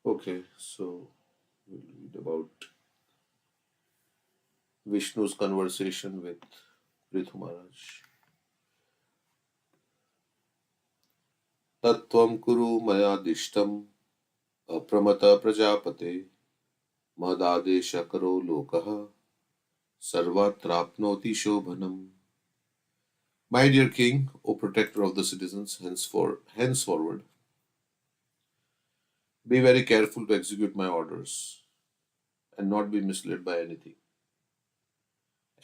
Okay, so we'll read about Vishnu's conversation with Prthu Maharaj. Tattvam kuru maya dishtam apramata prajapate madadesha karo lokaha sarvatrapnoti shobhanam. My dear king, O protector of the citizens, henceforward, be very careful to execute my orders and not be misled by anything.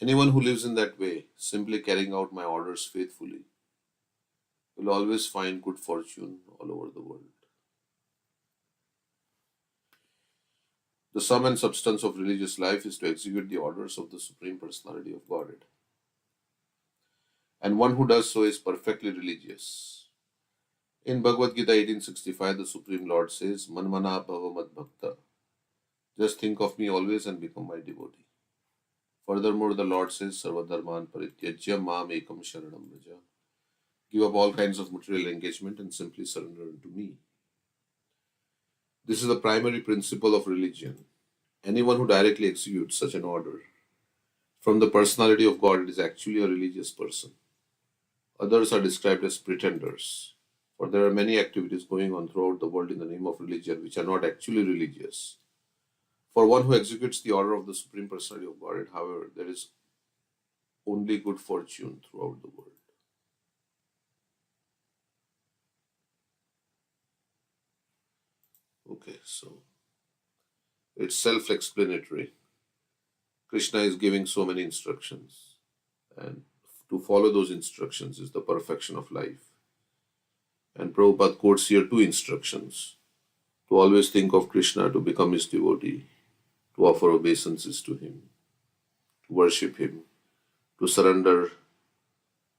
Anyone who lives in that way, simply carrying out my orders faithfully, will always find good fortune all over the world. The sum and substance of religious life is to execute the orders of the Supreme Personality of Godhead. And one who does so is perfectly religious. In Bhagavad Gita 1865, the Supreme Lord says, Manmana bhava mad bhakta. Just think of me always and become my devotee. Furthermore, the Lord says, Sarvadharman parityajya mam ekam sharanam vraja. Give up all kinds of material engagement and simply surrender unto me. This is the primary principle of religion. Anyone who directly executes such an order from the personality of God is actually a religious person. Others are described as pretenders, for there are many activities going on throughout the world in the name of religion which are not actually religious. For one who executes the order of the Supreme Personality of Godhead, however, there is only good fortune throughout the world. Okay, so it's self explanatory. Krishna is giving so many instructions, and to follow those instructions is the perfection of life. And Prabhupada quotes here two instructions: to always think of Krishna, to become his devotee, to offer obeisances to him, to worship him, to surrender,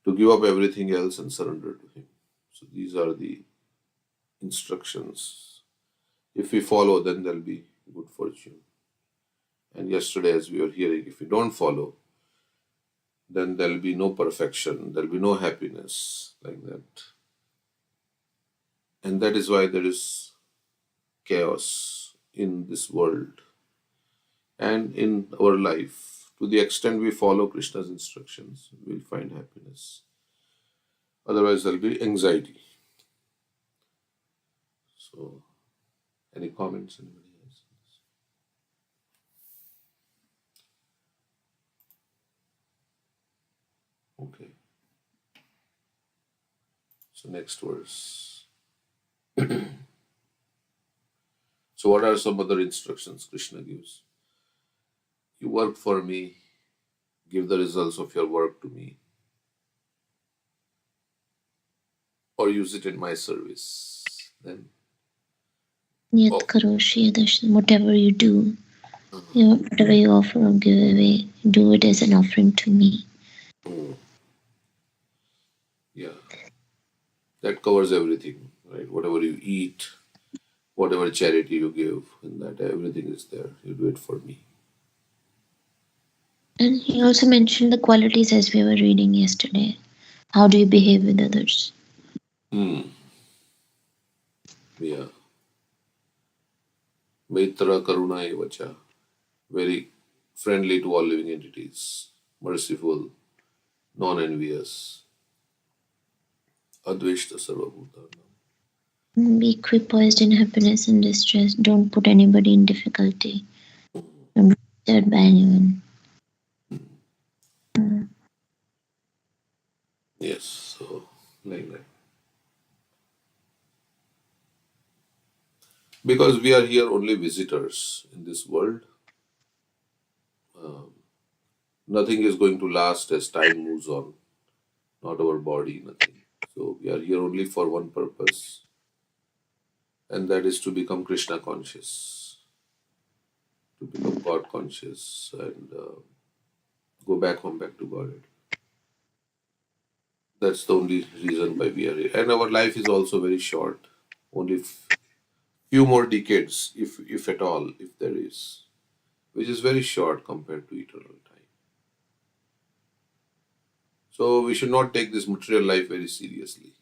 to give up everything else and surrender to him. So these are the instructions. If we follow, then there'll be good fortune. And yesterday, as we were hearing, if we don't follow, then there'll be no perfection, there'll be no happiness like that. And that is why there is chaos in this world and in our life. To the extent we follow Krishna's instructions, we'll find happiness. Otherwise, there'll be anxiety. So, any comments? Anybody else? Okay. So, next verse. So, what are some other instructions Krishna gives? You work for me, give the results of your work to me, or use it in my service. Then, Yat oh, karoshi darshan, whatever you do, whatever you offer or give away, do it as an offering to me. mm, yeah, that covers everything, right? Whatever you eat, whatever charity you give, and that everything is there. You do it for me. And he also mentioned the qualities as we were reading yesterday. How do you behave with others? Hmm. Yeah. Maitra Karuna Evacha. Very friendly to all living entities, merciful, non envious, Adveshta Sarvabhutanam. Be equipoised in happiness and distress. Don't put anybody in difficulty. Don't be disturbed by anyone. Yes, so like that. Because we are here only visitors in this world, nothing is going to last as time moves on, not our body, nothing. So we are here only for one purpose, and that is to become Krishna conscious, to become God conscious, and go back home, back to Godhead. That's the only reason why we are here. And our life is also very short, only few more decades, if at all, if there is, which is very short compared to eternal time. So we should not take this material life very seriously.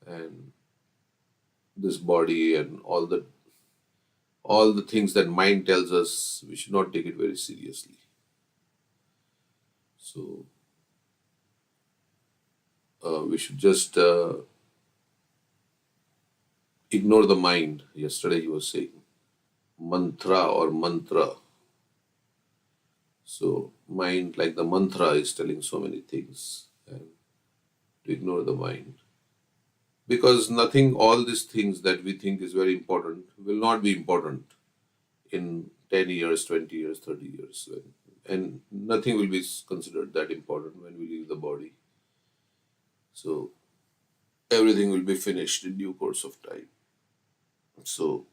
And this body and all the things that mind tells us, we should not take it very seriously. So we should just ignore the mind. Yesterday he was saying mantra or mantra. So mind, like the mantra, is telling so many things, and to ignore the mind. Because nothing, all these things that we think is very important will not be important in 10 years, 20 years, 30 years. And nothing will be considered that important when we leave the body. So everything will be finished in due course of time. So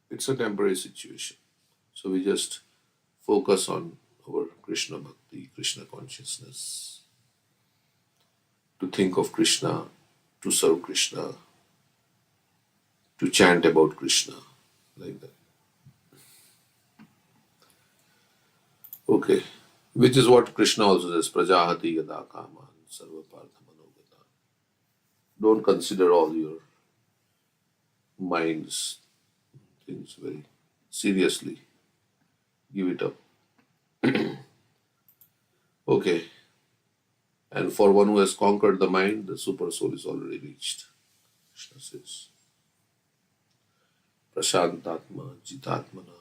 it's a temporary situation. So we just focus on our Krishna bhakti, Krishna consciousness, to think of Krishna, to serve Krishna, to chant about Krishna, like that. Okay. Which is what Krishna also says, Prajahati yada kaman sarva partha manogata. Don't consider all your mind's things very seriously. Give it up. Okay. And for one who has conquered the mind, the super soul is already reached. Krishna says, Prashantatma jitatmana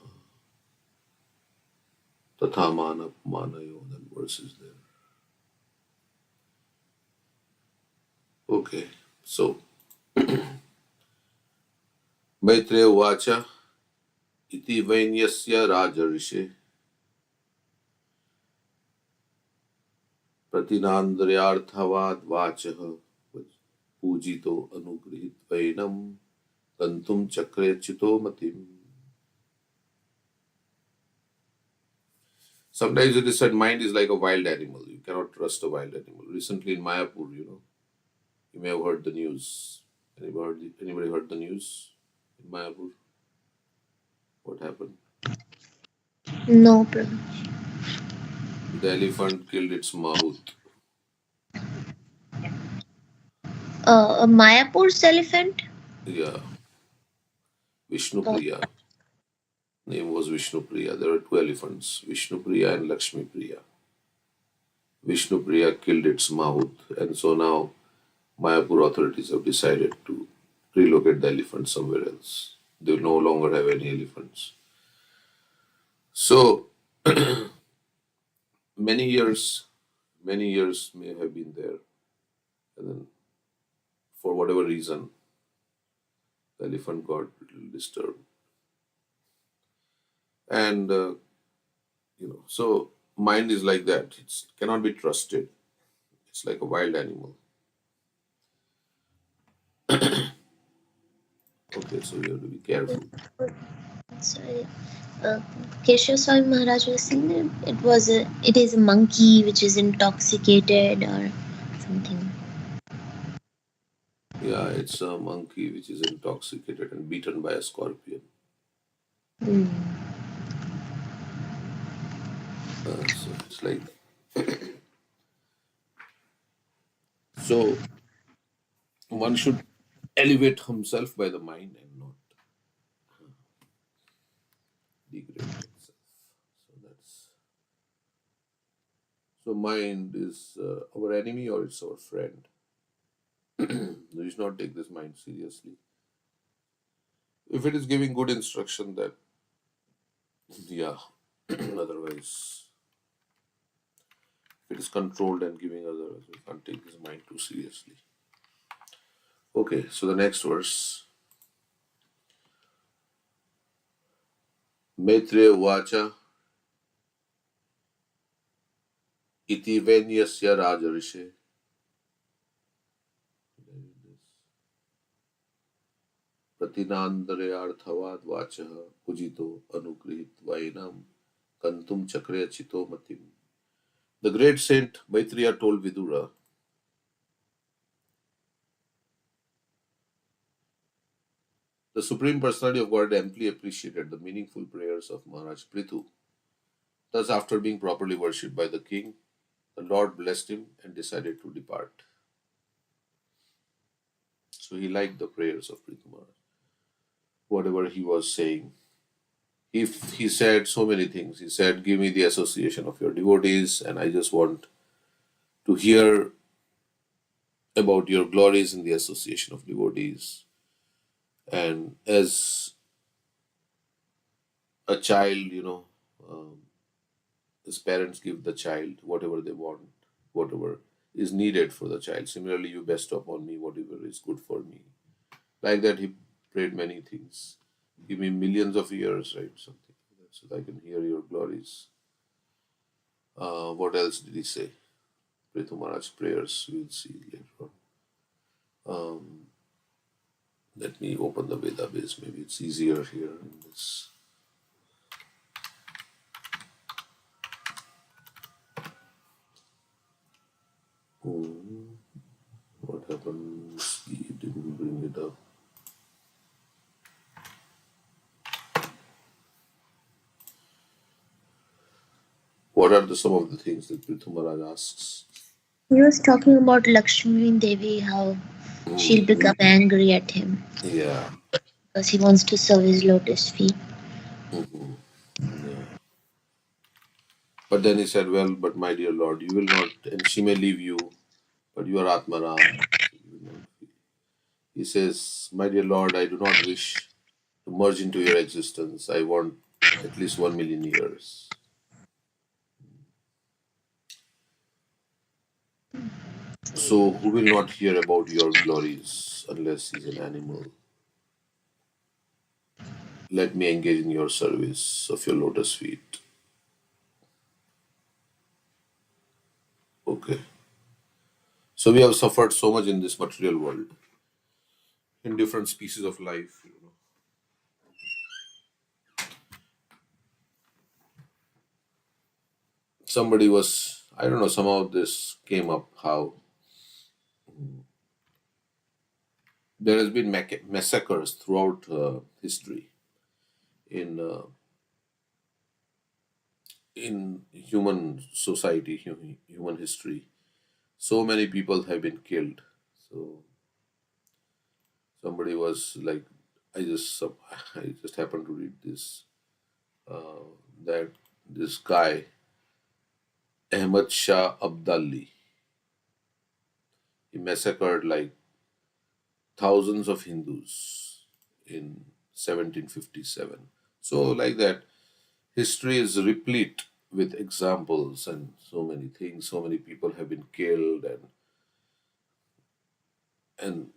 tatha mana manayo. That verse is there. Okay. So, Maitreya Vacha iti vainyasya rajarishe pratinandriyarthavad vachah pujito anugrihit vainam tantum chakre chito matim. Sometimes it is said mind is like a wild animal. You cannot trust a wild animal. Recently in Mayapur, you may have heard the news. Anybody heard the news in Mayapur? What happened? No, Prabhu. The elephant killed its mahout. A Mayapur's elephant? Yeah, Vishnu Oh, Priya. Name was Vishnu Priya. There were two elephants, Vishnu Priya and Lakshmi Priya. Vishnu Priya killed its mahout, and so now Mayapur authorities have decided to relocate the elephant somewhere else. They will no longer have any elephants. So many years, many years may have been there, and then for whatever reason, the elephant got a little disturbed, and so mind is like that. It cannot be trusted. It's like a wild animal. Okay, so you have to be careful. sorry. Uh, Keshav Swami Maharaj was saying that it is a monkey which is intoxicated or something. Yeah, it's a monkey which is intoxicated and beaten by a scorpion. Hmm. So it's like so one should elevate himself by the mind and not degrade oneself. So mind is our enemy or it's our friend. We should not take this mind seriously. If it is giving good instruction, that yeah. Otherwise, if it is controlled and giving otherwise, we can't take this mind too seriously. Okay, so the next verse. Maitreya Vacha iti venyasya rajarishe pratinandarayarthavad vachah pujito anugrihit vainam kantum chakre chito matim. The great saint Maitreya told Vidura, the Supreme Personality of God amply appreciated the meaningful prayers of Maharaj Prthu. Thus, after being properly worshipped by the king, the Lord blessed him and decided to depart. So he liked the prayers of Prthu Maharaj, whatever he was saying. He said so many things. He said, "Give me the association of your devotees, and I just want to hear about your glories in the association of devotees." And as a child, um, his parents give the child whatever they want, whatever is needed for the child. Similarly, you bestow upon me whatever is good for me. Like that, he prayed many things. Give me millions of years, right? Something like that, so that I can hear your glories. What else did he say? Prithu Maharaj's prayers, we'll see later on. Um, Let me open the database. Maybe it's easier here in this. Hmm, what happened? He didn't bring it up. What are some of the things that Prithu Maharaj asks? He was talking about Lakshmi Devi, how she'll Hmm. become angry at him Yeah. because he wants to serve his lotus feet. Hmm. Yeah. But then he said, "Well, but my dear Lord, you will not, and she may leave you, but you are Atmaram." So you will not feel. He says, "My dear Lord, I do not wish to merge into your existence. I want at least 1 million years. So who will not hear about your glories unless he's an animal? Let me engage in your service of your lotus feet." Okay. So we have suffered so much in this material world, in different species of life. Somebody was, I don't know, somehow this came up how there has been massacres throughout history in human society, human history. So many people have been killed. So somebody was like, I just I just happened to read this uh, that this guy Ahmad Shah Abdali, he massacred like thousands of Hindus in 1757. So like that, history is replete with examples and so many things. So many people have been killed, and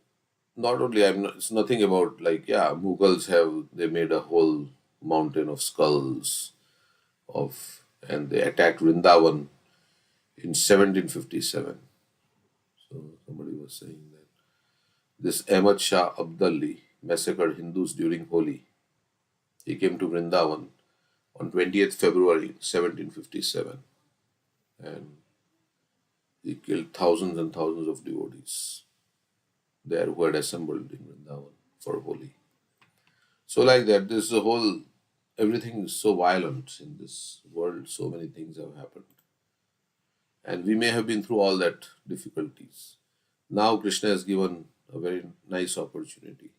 not only I'm not, it's nothing about like, yeah, Mughals have, they made a whole mountain of skulls of, and they attacked Vrindavan in 1757. So somebody was saying that this Ahmad Shah Abdali massacred Hindus during Holi. He came to Vrindavan on 20th February 1757, and he killed thousands and thousands of devotees there who had assembled in Vrindavan for Holi. So like that, this is a whole, everything is so violent in this world. So many things have happened, and we may have been through all that difficulties. Now Krishna has given a very nice opportunity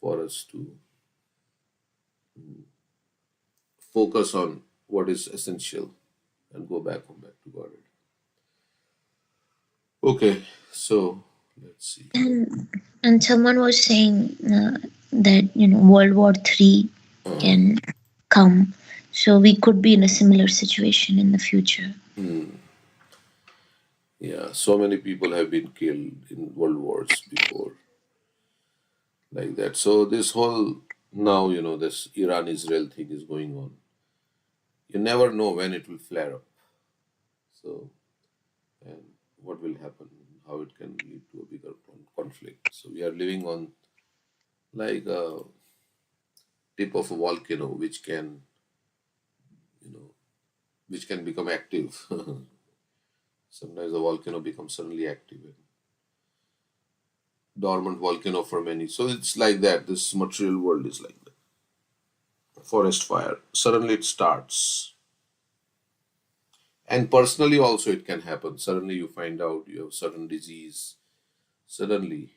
for us to focus on what is essential and go back home, back to Godhead. Okay, so let's see. And someone was saying that World War III Uh, can come, so we could be in a similar situation in the future. yeah, so many people have been killed in world wars before, like that. So this whole, now this Iran-Israel thing is going on. You never know when it will flare up. So, and what will happen, how it can lead to a bigger conflict. So we are living on like a tip of a volcano, you know, which can become active. Sometimes the volcano becomes suddenly active, and dormant volcano for many. So it's like that. This material world is like that. Forest fire. Suddenly it starts. And personally also it can happen. Suddenly you find out you have certain disease. Suddenly.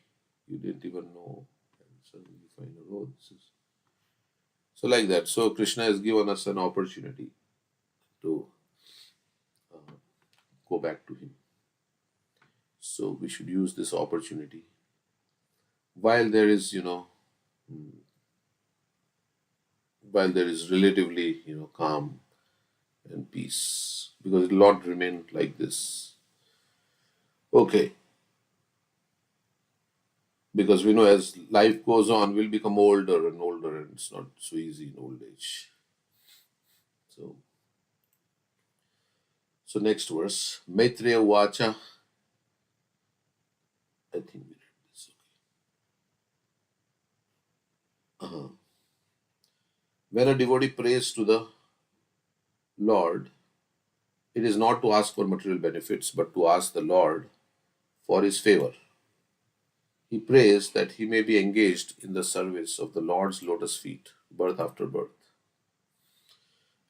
you didn't even know, and suddenly you find out, oh, this is so like that. So Krishna has given us an opportunity to uh, go back to Him. So we should use this opportunity while there is, mm, while there is relatively, calm and peace, because it will not remain like this. Okay, because we know as life goes on, we'll become older and older, and it's not so easy in old age. So, so next verse, Maitreya Vacha. I think we read this. Okay. When a devotee prays to the Lord, it is not to ask for material benefits, but to ask the Lord for His favor. He prays that he may be engaged in the service of the Lord's lotus feet, birth after birth.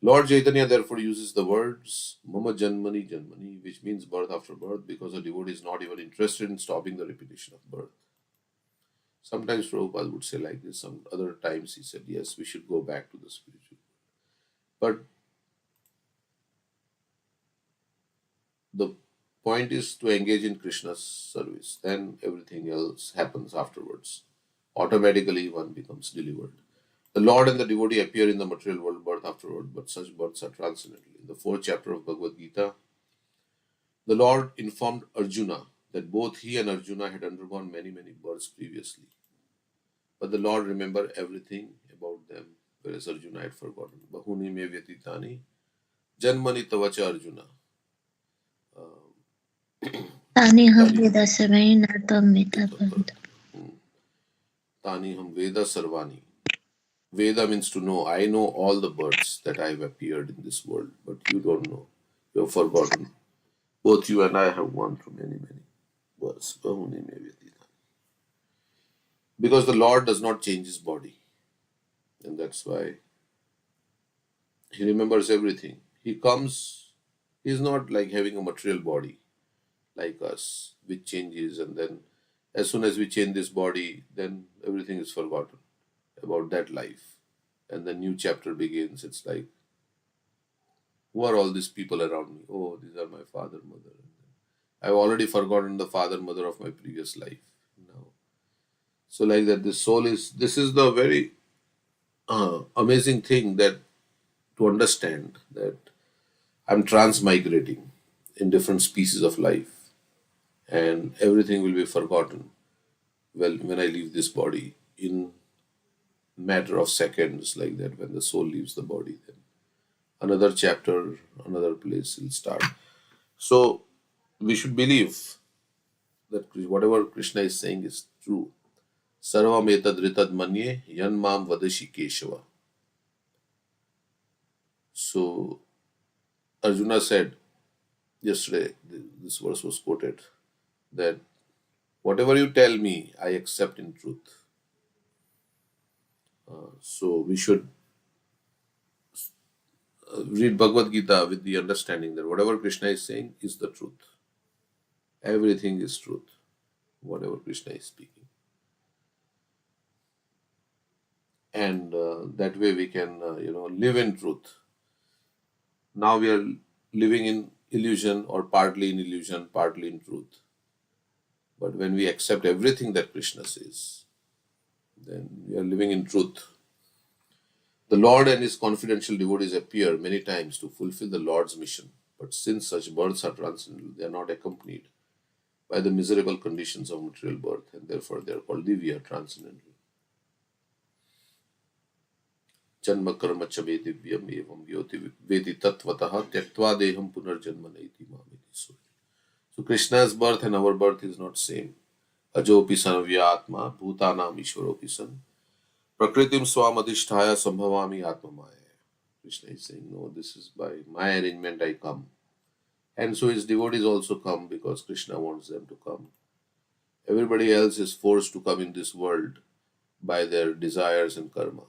Lord Chaitanya therefore uses the words Mama Janmani Janmani, which means birth after birth, because a devotee is not even interested in stopping the repetition of birth. Sometimes Prabhupada would say like this, some other times he said, yes, we should go back to the spiritual. But the point is to engage in Krishna's service. Then everything else happens afterwards. Automatically one becomes delivered. The Lord and the devotee appear in the material world birth after birth, but such births are transcendental. In the fourth chapter of Bhagavad Gita, the Lord informed Arjuna that both he and Arjuna had undergone many, many births previously. But the Lord remembered everything about them, whereas Arjuna had forgotten. Bahuni me vyatitani janmani tavacha Arjuna. Tani ham Tani veda sarvani natam meta ham Tani ham Veda Sarvani. Veda means to know. I know all the births that I have appeared in this world, but you don't know. You have forgotten. Both you and I have gone through many, many births. Because the Lord does not change his body. And that's why he remembers everything. He comes, he's not like having a material body like us, which changes, and then as soon as we change this body, then everything is forgotten about that life. And the new chapter begins. It's like, who are all these people around me? Oh, these are my father, mother. I've already forgotten the father, mother of my previous life now. So, like that, this is the very amazing thing that to understand that I'm transmigrating in different species of life, and everything will be forgotten. Well, when I leave this body in matter of seconds, like that, when the soul leaves the body, then another chapter, another place will start. So we should believe that whatever Krishna is saying is true. Sarvam etad ritad manye yan mam vadashi keshava. So Arjuna said yesterday, this verse was quoted, that whatever you tell me, I accept in truth. So we should read Bhagavad Gita with the understanding that whatever Krishna is saying is the truth. Everything is truth, whatever Krishna is speaking. And that way we can, live in truth. Now we are living in illusion, or partly in illusion, partly in truth. But when we accept everything that Krishna says, then we are living in truth. The Lord and his confidential devotees appear many times to fulfill the Lord's mission. But since such births are transcendental, they are not accompanied by the miserable conditions of material birth, and therefore they are called divya, transcendental. जन्म कर्म च वे दिव्यम एवं योति वेति तत्वतः त्यक्त्वा देहम पुनर्जन्म नैति मामेति. So Krishna's birth and our birth is not same. Ajopi san vyatma bhutanam ishwaropi san prakritim swam adhisthaya sambhavami atma maya. Krishna is saying, no, this is by my arrangement I come. And so his devotees also come because Krishna wants them to come. Everybody else is forced to come in this world by their desires and karma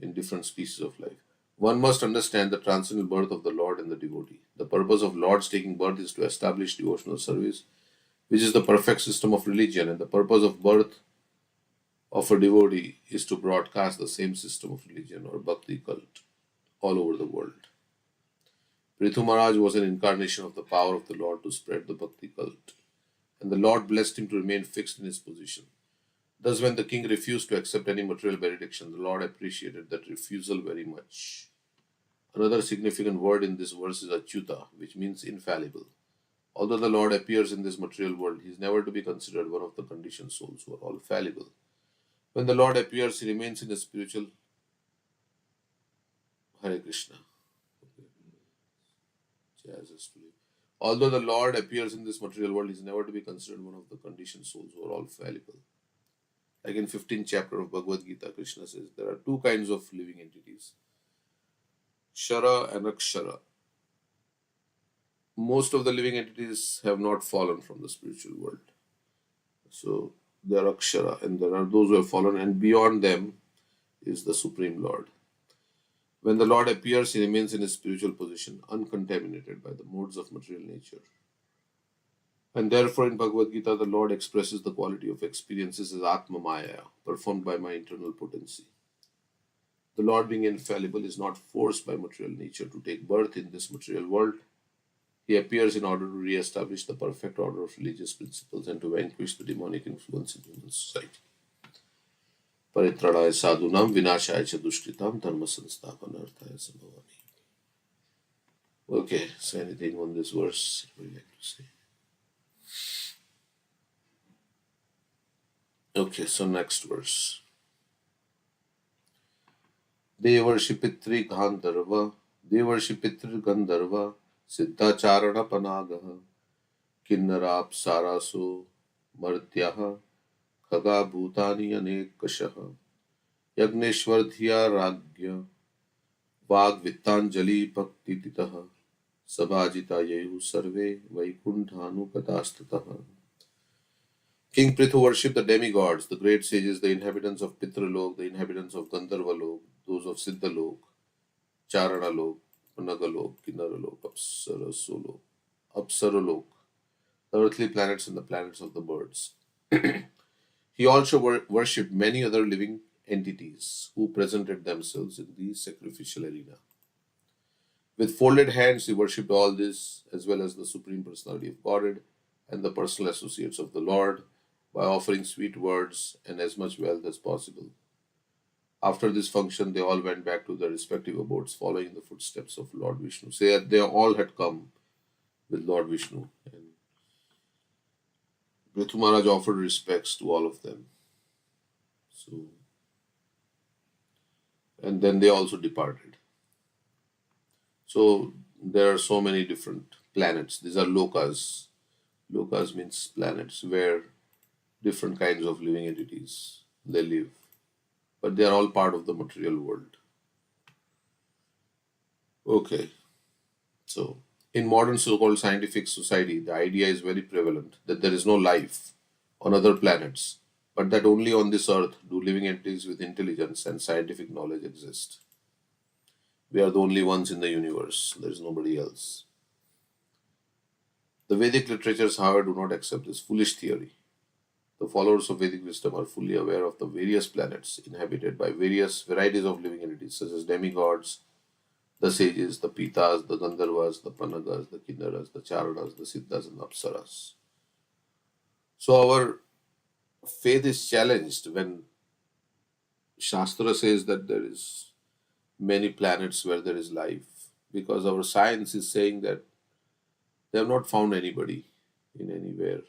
in different species of life. One must understand the transcendental birth of the Lord and the devotee. The purpose of Lord's taking birth is to establish devotional service which is the perfect system of religion, and the purpose of birth of a devotee is to broadcast the same system of religion or bhakti cult all over the world. Prithu Maharaj was an incarnation of the power of the Lord to spread the bhakti cult, and the Lord blessed him to remain fixed in his position. Thus, when the king refused to accept any material benediction, the Lord appreciated that refusal very much. Another significant word in this verse is achyuta, which means infallible. Although the Lord appears in this material world, he is never to be considered one of the conditioned souls who are all fallible. When the Lord appears, he remains in a spiritual Hare Krishna. Although the Lord appears in this material world, he is never to be considered one of the conditioned souls who are all fallible. Like in 15th chapter of Bhagavad Gita, Krishna says there are two kinds of living entities, Shara and Akshara. Most of the living entities have not fallen from the spiritual world. So they are Akshara, and there are those who have fallen, and beyond them is the Supreme Lord. When the Lord appears, he remains in his spiritual position, uncontaminated by the modes of material nature. And therefore, in Bhagavad Gita, the Lord expresses the quality of experiences as Atma Maya, performed by my internal potency. The Lord, being infallible, is not forced by material nature to take birth in this material world. He appears in order to re-establish the perfect order of religious principles and to vanquish the demonic influence in human society. Paritradaaya sadhunam vinashaya cha dushkritam dharma sansthapanarthaya samavami. Okay, so anything on this verse would you like to say? Okay, so next verse. Devarshipitri Gandharva, Devarshipitri Gandharva, Siddhacharana Panagaha, Kinnarap Saraso, Martyaha, Khaga Bhutani Anekashaha, Yagneshwar Dhiya Ragya, Vag Vittanjali Paktititaha, Sabhajita Yehu Sarve, Vaikunthanu Katastataha. King Prithu worshipped the demigods, the great sages, the inhabitants of Pitralok, the inhabitants of Gandharvalok, those of Siddhalok, Charanalok, Panagalok, Kinnaralok, Apsaralok, the earthly planets and the planets of the birds. He also worshipped many other living entities who presented themselves in the sacrificial arena. With folded hands, he worshipped all this, as well as the Supreme Personality of Godhead and the personal associates of the Lord, by offering sweet words and as much wealth as possible. After this function, they all went back to their respective abodes, following the footsteps of Lord Vishnu. So they all had come with Lord Vishnu. And Prithu Maharaj offered respects to all of them. So, and then they also departed. So there are so many different planets. These are lokas. Lokas means planets where different kinds of living entities they live, but they are all part of the material world. Okay, so in modern so-called scientific society, the idea is very prevalent that there is no life on other planets, but that only on this earth do living entities with intelligence and scientific knowledge exist. We are the only ones in the universe. There is nobody else. The Vedic literatures, however, do not accept this foolish theory. The followers of Vedic wisdom are fully aware of the various planets inhabited by various varieties of living entities, such as demigods, the sages, the Pitas, the Gandharvas, the Panagas, the Kinnaras, the Charanas, the Siddhas, and the Apsaras. So our faith is challenged when Shastra says that there is many planets where there is life, because our science is saying that they have not found anybody in anywhere.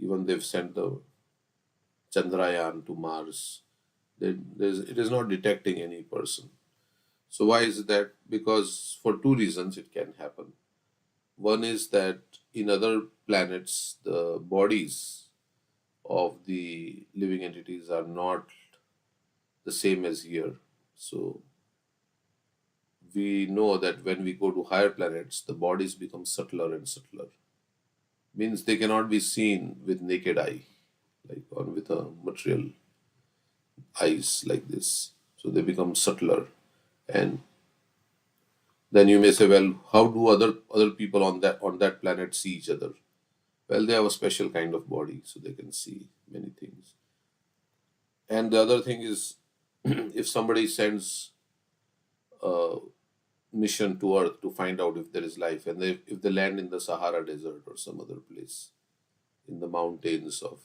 Even they've sent the Chandrayaan to Mars. It is not detecting any person. So why is that? Because for two reasons it can happen. One is that in other planets, the bodies of the living entities are not the same as here. So we know that when we go to higher planets, the bodies become subtler and subtler. Means they cannot be seen with naked eye, like or with a material eyes like this. So they become subtler. And then you may say, well, how do other people on that planet see each other? Well, they have a special kind of body, so they can see many things. And the other thing is, if somebody sends a mission to Earth to find out if there is life, and if they land in the Sahara Desert or some other place, in the mountains of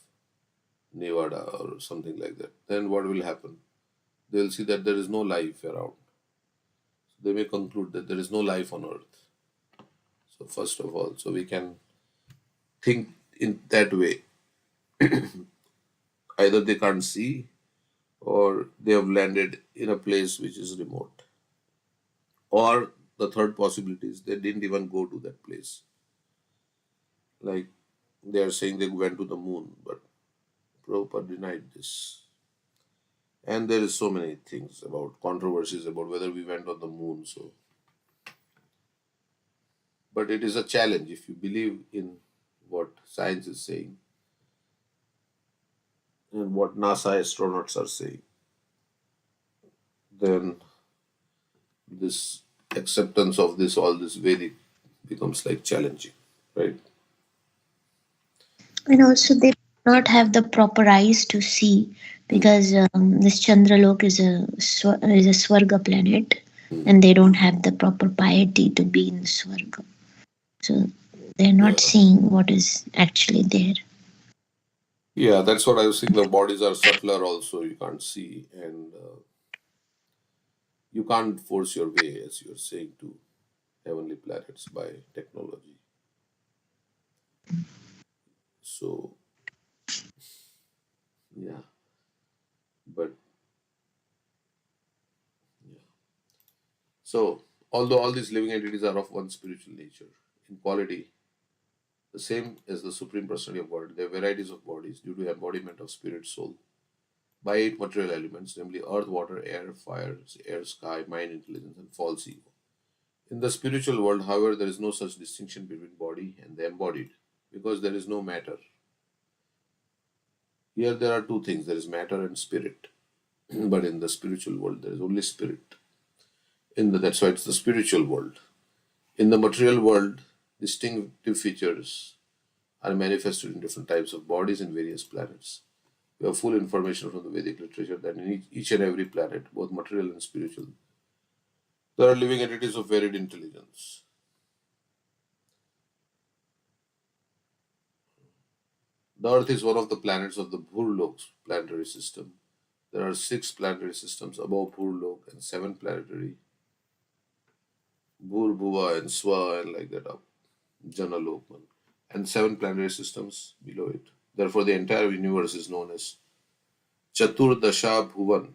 Nevada or something like that, then what will happen? They'll see that there is no life around. They may conclude that there is no life on Earth. So, first of all, so we can think in that way. Either they can't see or they have landed in a place which is remote. Or the third possibility is they didn't even go to that place. Like they are saying they went to the moon, but Prabhupada denied this. And there is so many things about controversies about whether we went on the moon. So, but it is a challenge if you believe in what science is saying and what NASA astronauts are saying, then this acceptance of this all this Vedic becomes like challenging, right? And also, they do not have the proper eyes to see, because this Chandralok is a Swarga planet, and they don't have the proper piety to be in Swarga. So they're not Yeah. seeing what is actually there. Yeah, that's what I was saying. The bodies are subtler also. You can't see, and you can't force your way, as you're saying, to heavenly planets by technology. So, yeah, but yeah. So, although all these living entities are of one spiritual nature, in quality, the same as the Supreme Personality of God, there are varieties of bodies due to embodiment of spirit soul by eight material elements, namely earth, water, air, fire, air, sky, mind, intelligence, and false ego. In the spiritual world, however, there is no such distinction between body and the embodied because there is no matter. Here, there are two things there is matter and spirit. But in the spiritual world, there is only spirit. That's why it's the spiritual world. In the material world, distinctive features are manifested in different types of bodies in various planets. We have full information from the Vedic literature that in each and every planet, both material and spiritual, there are living entities of varied intelligence. The Earth is one of the planets of the Bhurlok's planetary system. There are six planetary systems above Bhurlok and seven planetary Bhur, Bhuva, and Swa, and like that up Janalokman, and seven planetary systems below it. Therefore, the entire universe is known as Chaturdasha Bhuvan,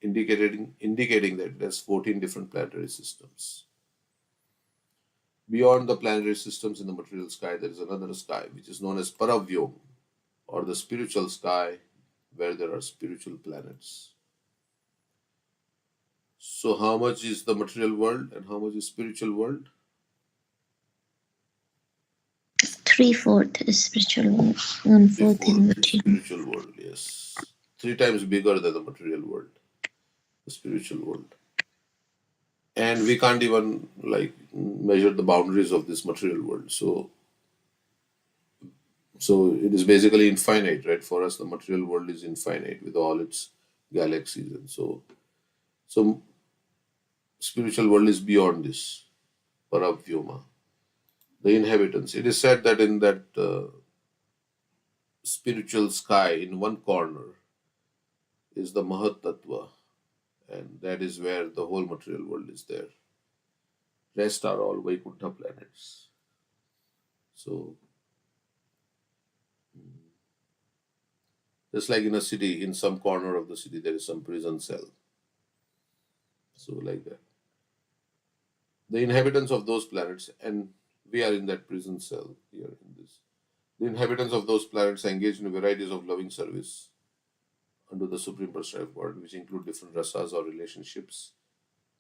indicating that it has 14 different planetary systems. Beyond the planetary systems in the material sky, there is another sky which is known as Paravyom, or the spiritual sky, where there are spiritual planets. So, how much is the material world and how much is spiritual world? 3/4 is spiritual world, 1/4 is Three-fourth is material. spiritual world. Yes, three times bigger than the material world, the spiritual world. And we can't even like measure the boundaries of this material world. So it is basically infinite, right? For us, the material world is infinite with all its galaxies, and so spiritual world is beyond this. Paravyoma, the inhabitants. It is said that in that spiritual sky, in one corner, is the Mahat Tattva, and that is where the whole material world is there. Rest are all Vaikuntha planets. So just like in a city, in some corner of the city, there is some prison cell. So like that. The inhabitants of those planets, and we are in that prison cell here in this. The inhabitants of those planets engage in varieties of loving service under the Supreme Personality of God, which include different rasas or relationships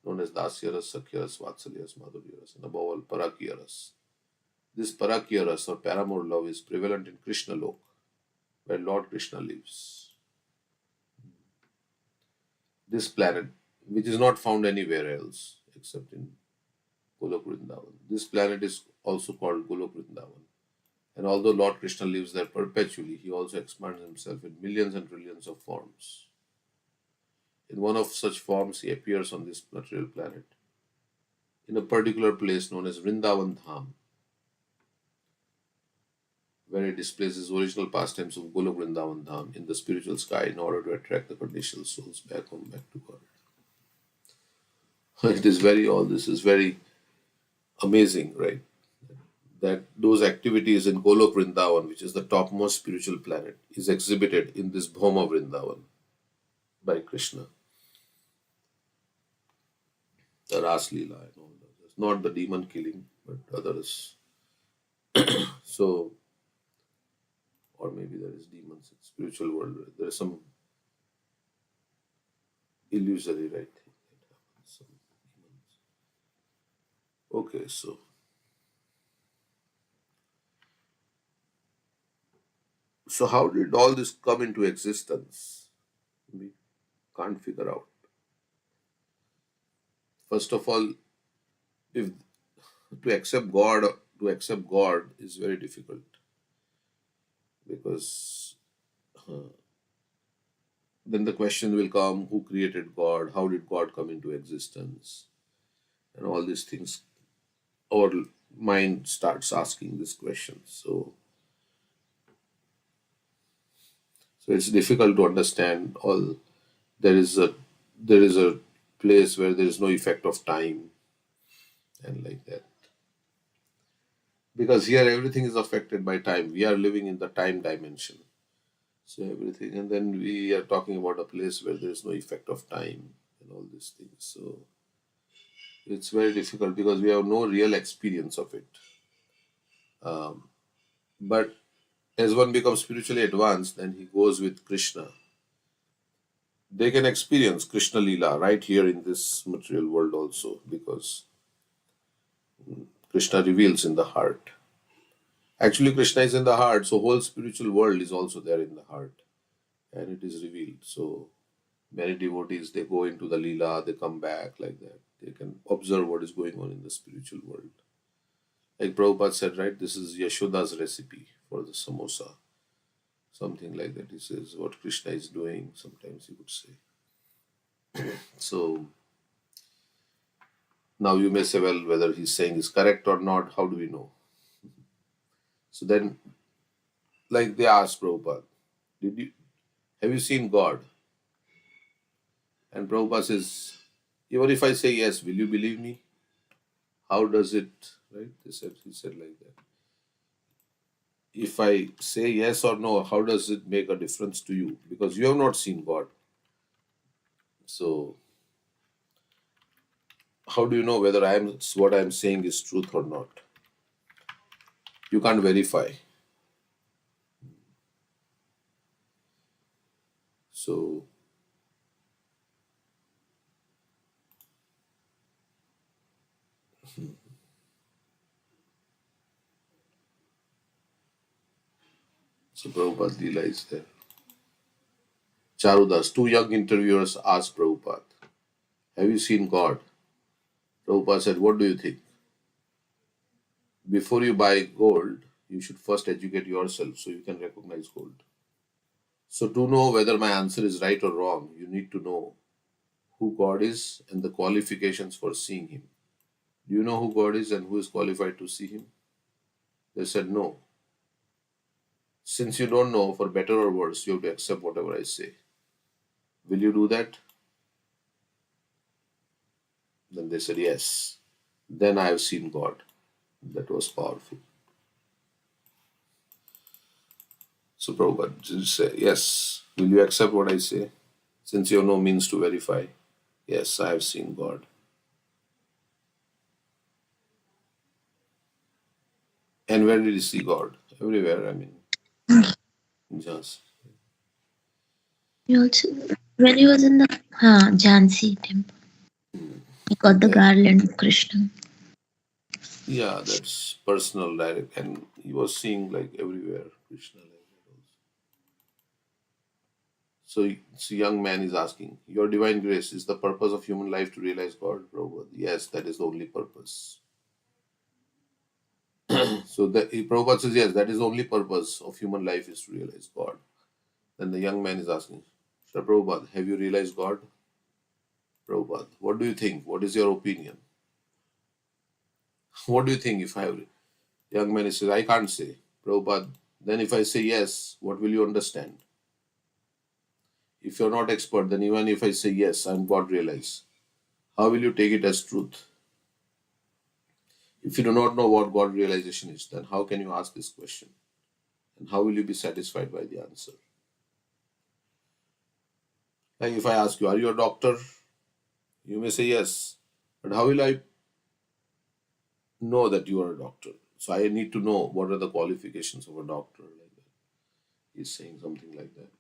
known as Dasyaras, Sakyaras, Vatsalyas, Madhuryaras, and above all, Parakyaras. This Parakyaras or paramour love is prevalent in Krishna Lok, where Lord Krishna lives. This planet, which is not found anywhere else except in Golok Vrindavan. This planet is also called Golok Vrindavan, And although Lord Krishna lives there perpetually, he also expands himself in millions and trillions of forms. In one of such forms, he appears on this material planet in a particular place known as Vrindavan Dham, where he displays his original pastimes of Golok Vrindavan Dham in the spiritual sky in order to attract the conditional souls back home, back to God. It is very, all this is very amazing, right? That those activities in Golok Vrindavan, which is the topmost spiritual planet, is exhibited in this Bhoma Vrindavan by Krishna, the Ras Leela and all that. It's not the demon killing, but others. So, or maybe there is demons in spiritual world. There is some illusory right thing that happens. Some demons. Okay, so how did all this come into existence? We can't figure out. First of all, if to accept God to accept God is very difficult because then the question will come: who created God? How did God come into existence? And all these things, our mind starts asking these questions. So it's difficult to understand all. There is a place where there is no effect of time and like that. Because here everything is affected by time. We are living in the time dimension. So everything, and then we are talking about a place where there is no effect of time and all these things. So it's very difficult because we have no real experience of it. Um, but as one becomes spiritually advanced and he goes with Krishna, they can experience Krishna Lila right here in this material world also because Krishna reveals in the heart. Actually, Krishna is in the heart, so whole spiritual world is also there in the heart, and it is revealed. So many devotees they go into the Leela, they come back like that. They can observe what is going on in the spiritual world. Like Prabhupada said, right? This is Yashoda's recipe for the samosa, something like that. He says what Krishna is doing. Sometimes he would say. So now you may say, well, whether he's saying is correct or not, how do we know? So then, like they asked Prabhupada, did you have you seen God? And Prabhupada says, even if I say yes, will you believe me? How does it, right? He said like that. If I say yes or no, how does it make a difference to you? Because you have not seen God. So how do you know whether what I am saying is truth or not? You can't verify. So so Prabhupada realized that. Charudas, two young interviewers asked Prabhupada, have you seen God? Prabhupada said, what do you think? Before you buy gold, you should first educate yourself so you can recognize gold. So, to know whether my answer is right or wrong, you need to know who God is and the qualifications for seeing Him. Do you know who God is and who is qualified to see Him? They said, no. Since you don't know, for better or worse, you have to accept whatever I say. Will you do that? Then they said, yes. Then I have seen God. That was powerful. So Prabhupada did say, yes. Will you accept what I say? Since you have no means to verify, yes, I have seen God. And where did he see God? Everywhere, I mean, just. He also, when he was in the Jhansi temple, he got the There. garland of Krishna. Yeah, that's personal, direct. And he was seeing like everywhere Krishna like that also. So young man is asking, your divine grace is the purpose of human life to realize God, Prabhupada? Yes, that is the only purpose. So So Prabhupada says, yes, that is the only purpose of human life is to realize God. Then the young man is asking, Sri Prabhupada, have you realized God? Prabhupada, what do you think? What is your opinion? What do you think if I have? Young man says, I can't say. Prabhupada, then if I say yes, what will you understand? If you're not expert, then even if I say yes, I'm God realized, how will you take it as truth? If you do not know what God realization is, then how can you ask this question? And how will you be satisfied by the answer? Like if I ask you, are you a doctor? You may say yes. But how will I know that you are a doctor? So I need to know what are the qualifications of a doctor. Like that. He's saying something like that.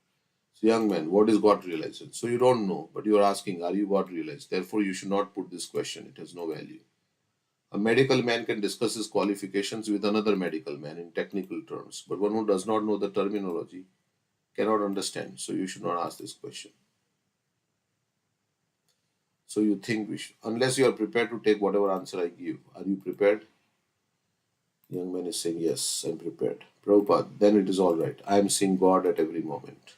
So, young man, what is God realization? So you don't know, but you are asking, are you God realized? Therefore, you should not put this question. It has no value. A medical man can discuss his qualifications with another medical man in technical terms, but one who does not know the terminology cannot understand. So you should not ask this question. So you think unless you are prepared to take whatever answer I give, are you prepared? Young man is saying, yes, I'm prepared. Prabhupada, then it is all right. I am seeing God at every moment.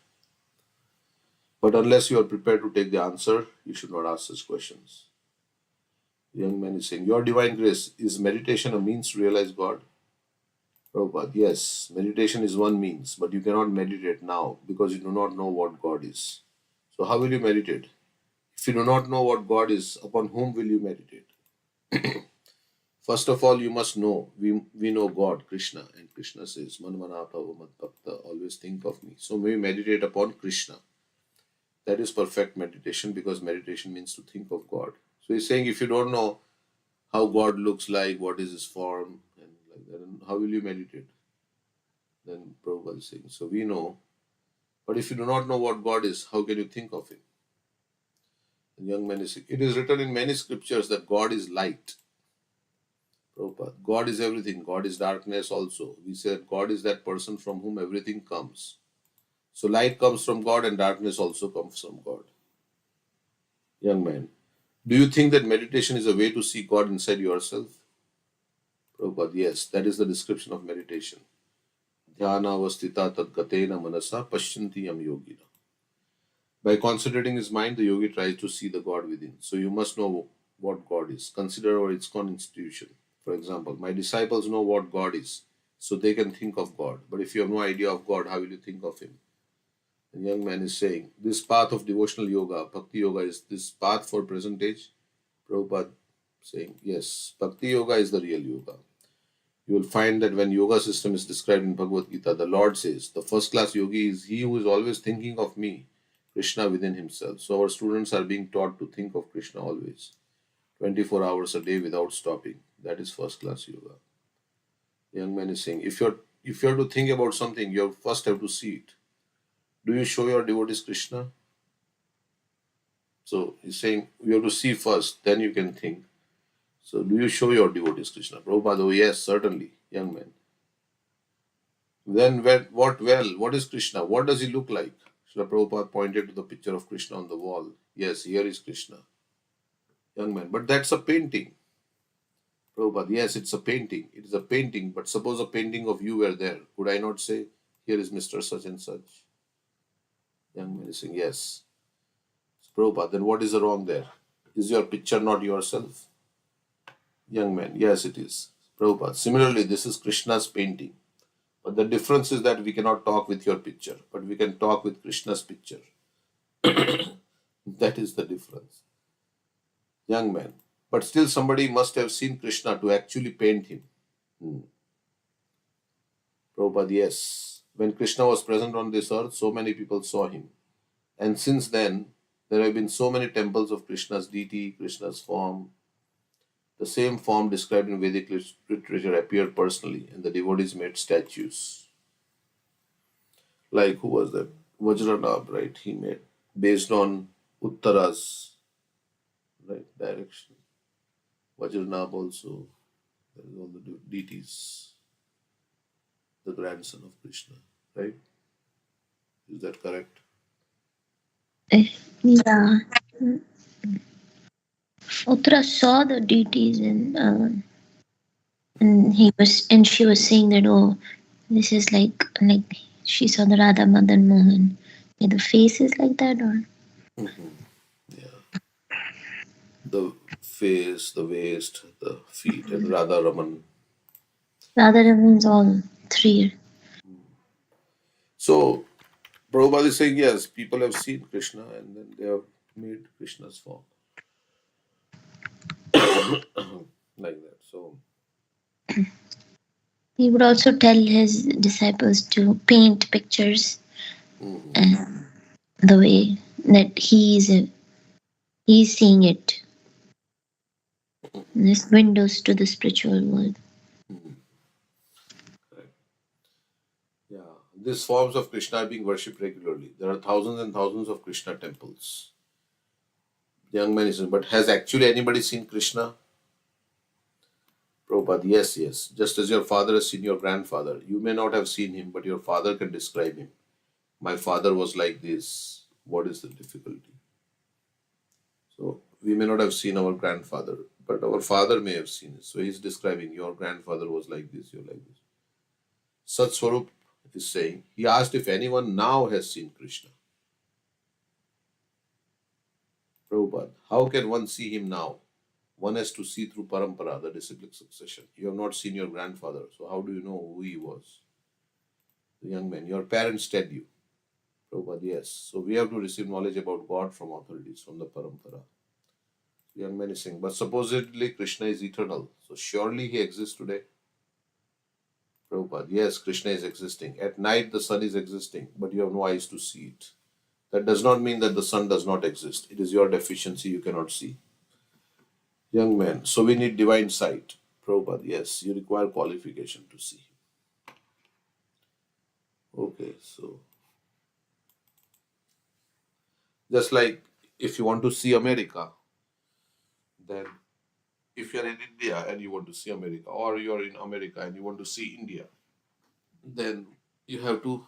But unless you are prepared to take the answer, you should not ask such questions. The young man is saying, your divine grace, is meditation a means to realize God? Prabhupada, yes, meditation is one means, but you cannot meditate now because you do not know what God is. So how will you meditate? If you do not know what God is, upon whom will you meditate? First of all, you must know, we know God, Krishna, and Krishna says, Manmana Bhava Mad Bhakta, always think of me. So we meditate upon Krishna. That is perfect meditation because meditation means to think of God. So he's saying if you don't know how God looks like, what is his form, and like that, and how will you meditate? Then Prabhupada is saying, so we know, but if you do not know what God is, how can you think of him? And young man is saying, it is written in many scriptures that God is light. Prabhupada, God is everything. God is darkness also. We said God is that person from whom everything comes. So light comes from God and darkness also comes from God. Young man, do you think that meditation is a way to see God inside yourself? Prabhupada, yes, that is the description of meditation. Dhyana avastita tadgatena manasa pashyanti yam yogina. By concentrating his mind, the yogi tries to see the God within. So you must know what God is. Consider our ISKCON institution. For example, my disciples know what God is, so they can think of God. But if you have no idea of God, how will you think of him? The young man is saying, this path of devotional yoga, bhakti yoga, is this path for present age? Prabhupada saying, yes, bhakti yoga is the real yoga. You will find that when yoga system is described in Bhagavad Gita, the Lord says, the first class yogi is he who is always thinking of me, Krishna within himself. So our students are being taught to think of Krishna always, 24 hours a day without stopping. That is first class yoga. The young man is saying, if you're to think about something, you first have to see it. Do you show your devotees Krishna? So he's saying you have to see first, then you can think. So do you show your devotees Krishna? Prabhupada, oh yes, certainly, young man. Then what is Krishna? What does he look like? Srila Prabhupada pointed to the picture of Krishna on the wall. Yes, here is Krishna. Young man, but that's a painting. Prabhupada, yes, it's a painting. It is a painting, but suppose a painting of you were there. Could I not say, here is Mr. Such and such? Young man is saying, yes. Prabhupada, then what is the wrong there? Is your picture not yourself? Young man, yes, it is. Prabhupada, similarly, this is Krishna's painting. But the difference is that we cannot talk with your picture, but we can talk with Krishna's picture. That is the difference. Young man. But still somebody must have seen Krishna to actually paint him. Prabhupada, yes. When Krishna was present on this earth, so many people saw him. And since then, there have been so many temples of Krishna's deity, Krishna's form. The same form described in Vedic literature appeared personally, and the devotees made statues. Like who was that? Vajranab, right? He made based on Uttara's right direction. Vajranab also, there is all the deities, the grandson of Krishna, right? Is that correct? Yeah. Uttara saw the deities in and she was saying that, oh, this is like she saw the Radha Madan Mohan. Yeah, the face is like that, or Hmm. Yeah. The face, the waist, the feet, and Radha Raman. Radha Raman's all three. So Prabhupada is saying, yes, people have seen Krishna and then they have made Krishna's form like that. So, He would also tell his disciples to paint pictures mhm, and the way that he's seeing it. This windows to the spiritual world. mhm, correct. Yeah, these forms of Krishna are being worshipped regularly. There are thousands and thousands of Krishna temples. The young man is, but has actually anybody seen Krishna? Prabhupada, yes, yes. Just as your father has seen your grandfather, you may not have seen him, but your father can describe him. My father was like this. What is the difficulty? So we may not have seen our grandfather, but our father may have seen it. So he's describing your grandfather was like this, you're like this. Sat Swarup is saying, he asked if anyone now has seen Krishna. Prabhupada, how can one see him now? One has to see through parampara, the disciplic succession. You have not seen your grandfather, so how do you know who he was? The young man, your parents tell you. Prabhupada, yes. So we have to receive knowledge about God from authorities, from the parampara. The young man is saying, but supposedly Krishna is eternal, so surely he exists today. Prabhupada, yes, Krishna is existing. At night the sun is existing, but you have no eyes to see it. That does not mean that the sun does not exist. It is your deficiency you cannot see. Young man, so we need divine sight. Prabhupada, yes, you require qualification to see. Okay, so just like if you want to see America, then if you're in India and you want to see America, or you're in America and you want to see India, then you have to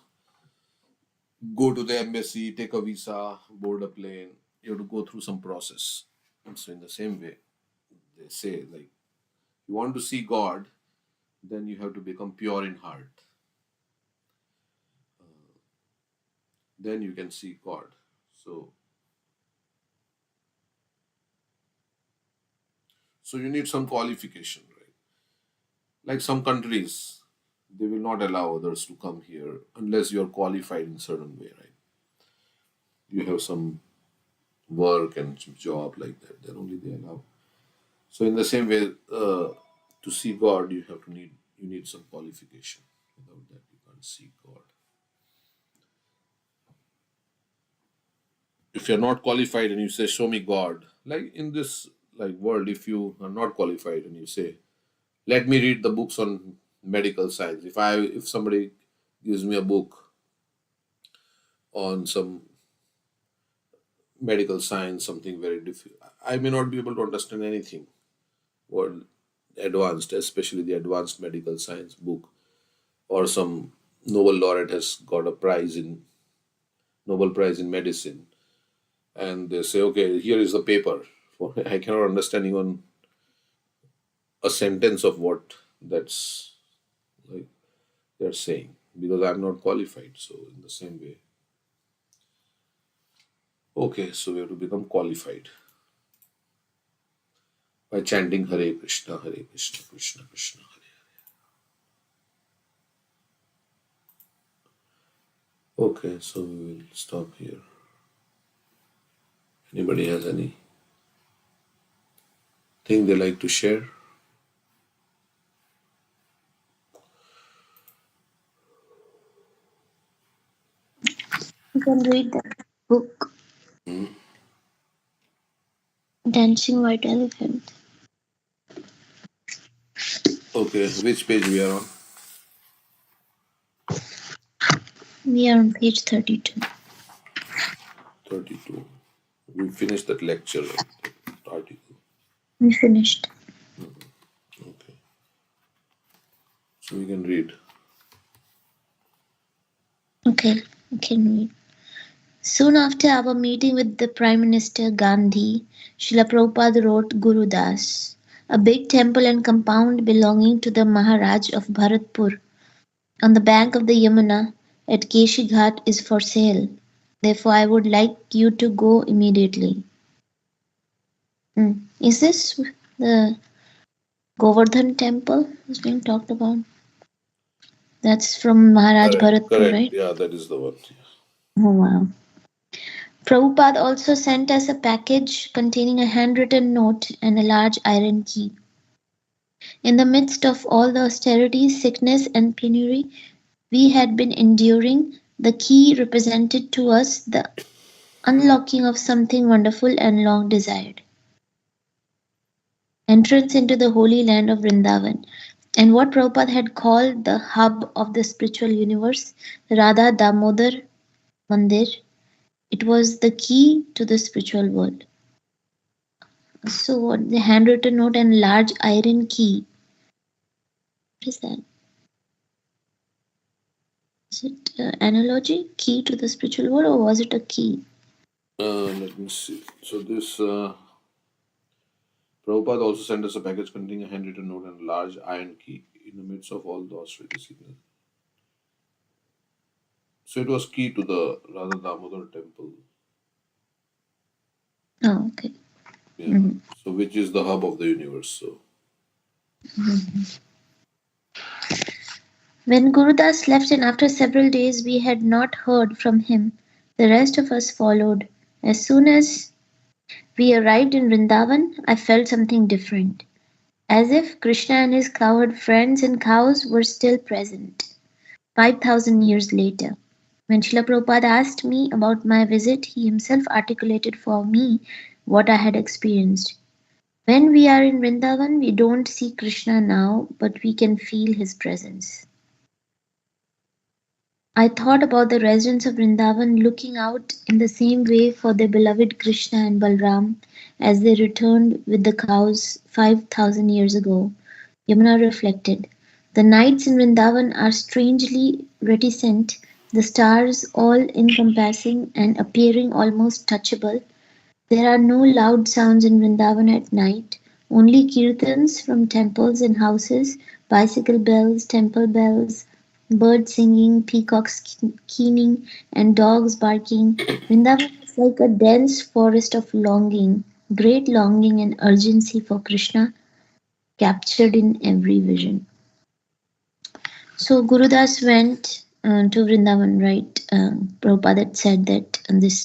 go to the embassy, take a visa, board a plane. You have to go through some process. And so, in the same way, they say, like, you want to see God, then you have to become pure in heart. Then you can see God. So, so you need some qualification, right? Like some countries, they will not allow others to come here unless you are qualified in certain way, right? You have some work and some job like that. Then only they allow. So in the same way, to see God, you need some qualification. Without that, you can't see God. If you're not qualified and you say, "Show me God," like in this like world, if you are not qualified and you say, "Let me read the books on medical science," if somebody gives me a book on some medical science, something very difficult, I may not be able to understand anything. What advanced, especially the advanced medical science book, or some Nobel laureate has got a prize in Nobel Prize in medicine, and they say, "Okay, here is the paper." For I cannot understand even a sentence of what that's like they're saying because I'm not qualified. So in the same way, okay, so we have to become qualified by chanting Hare Krishna, Krishna Krishna, Hare. Okay, so we will stop here. Anybody has anything they like to share? You can read the book Dancing White Elephant. Okay, which page we are on? We are on page 32. 32. We finished that lecture, right? That article. We finished. Okay. So we can read. Okay, we can read. Soon after our meeting with the Prime Minister Gandhi, Srila Prabhupada wrote Guru Das, A big temple and compound belonging to the Maharaj of Bharatpur on the bank of the Yamuna at Keshi Ghat is for sale. Therefore, I would like you to go immediately. Is this the Govardhan temple is being talked about? That's from Maharaj Correct, Bharatpur, correct. right? Yeah, that is the one. Oh, wow. Prabhupada also sent us a package containing a handwritten note and a large iron key. In the midst of all the austerity, sickness, and penury we had been enduring, the key represented to us the unlocking of something wonderful and long desired, entrance into the holy land of Vrindavan, and what Prabhupada had called the hub of the spiritual universe, Radha Damodar Mandir. It was the key to the spiritual world. So, the handwritten note and large iron key. What is that? Is it analogy? Key to the spiritual world, or was it a key? Let me see. So this Prabhupada also sent us a package containing a handwritten note and a large iron key in the midst of all the austerity signal. So it was key to the Radha Damodar temple. Oh, okay. Yeah. Mhm. So which is the hub of the universe. So When Gurudas left, and after several days we had not heard from him, the rest of us followed. As soon as we arrived in Vrindavan, I felt something different, as if Krishna and his cowherd friends and cows were still present, 5,000 years later. When Srila Prabhupada asked me about my visit, he himself articulated for me what I had experienced. When we are in Vrindavan, we don't see Krishna now, but we can feel his presence. I thought about the residents of Vrindavan looking out in the same way for their beloved Krishna and Balram as they returned with the cows 5,000 years ago. Yamuna reflected. The nights in Vrindavan are strangely reticent, the stars all encompassing and appearing almost touchable. There are no loud sounds in Vrindavan at night, only kirtans from temples and houses, bicycle bells, temple bells, birds singing, peacocks keening, and dogs barking. Vrindavan is like a dense forest of longing, great longing and urgency for Krishna captured in every vision. So Gurudas went to Vrindavan, right? Prabhupada had said that this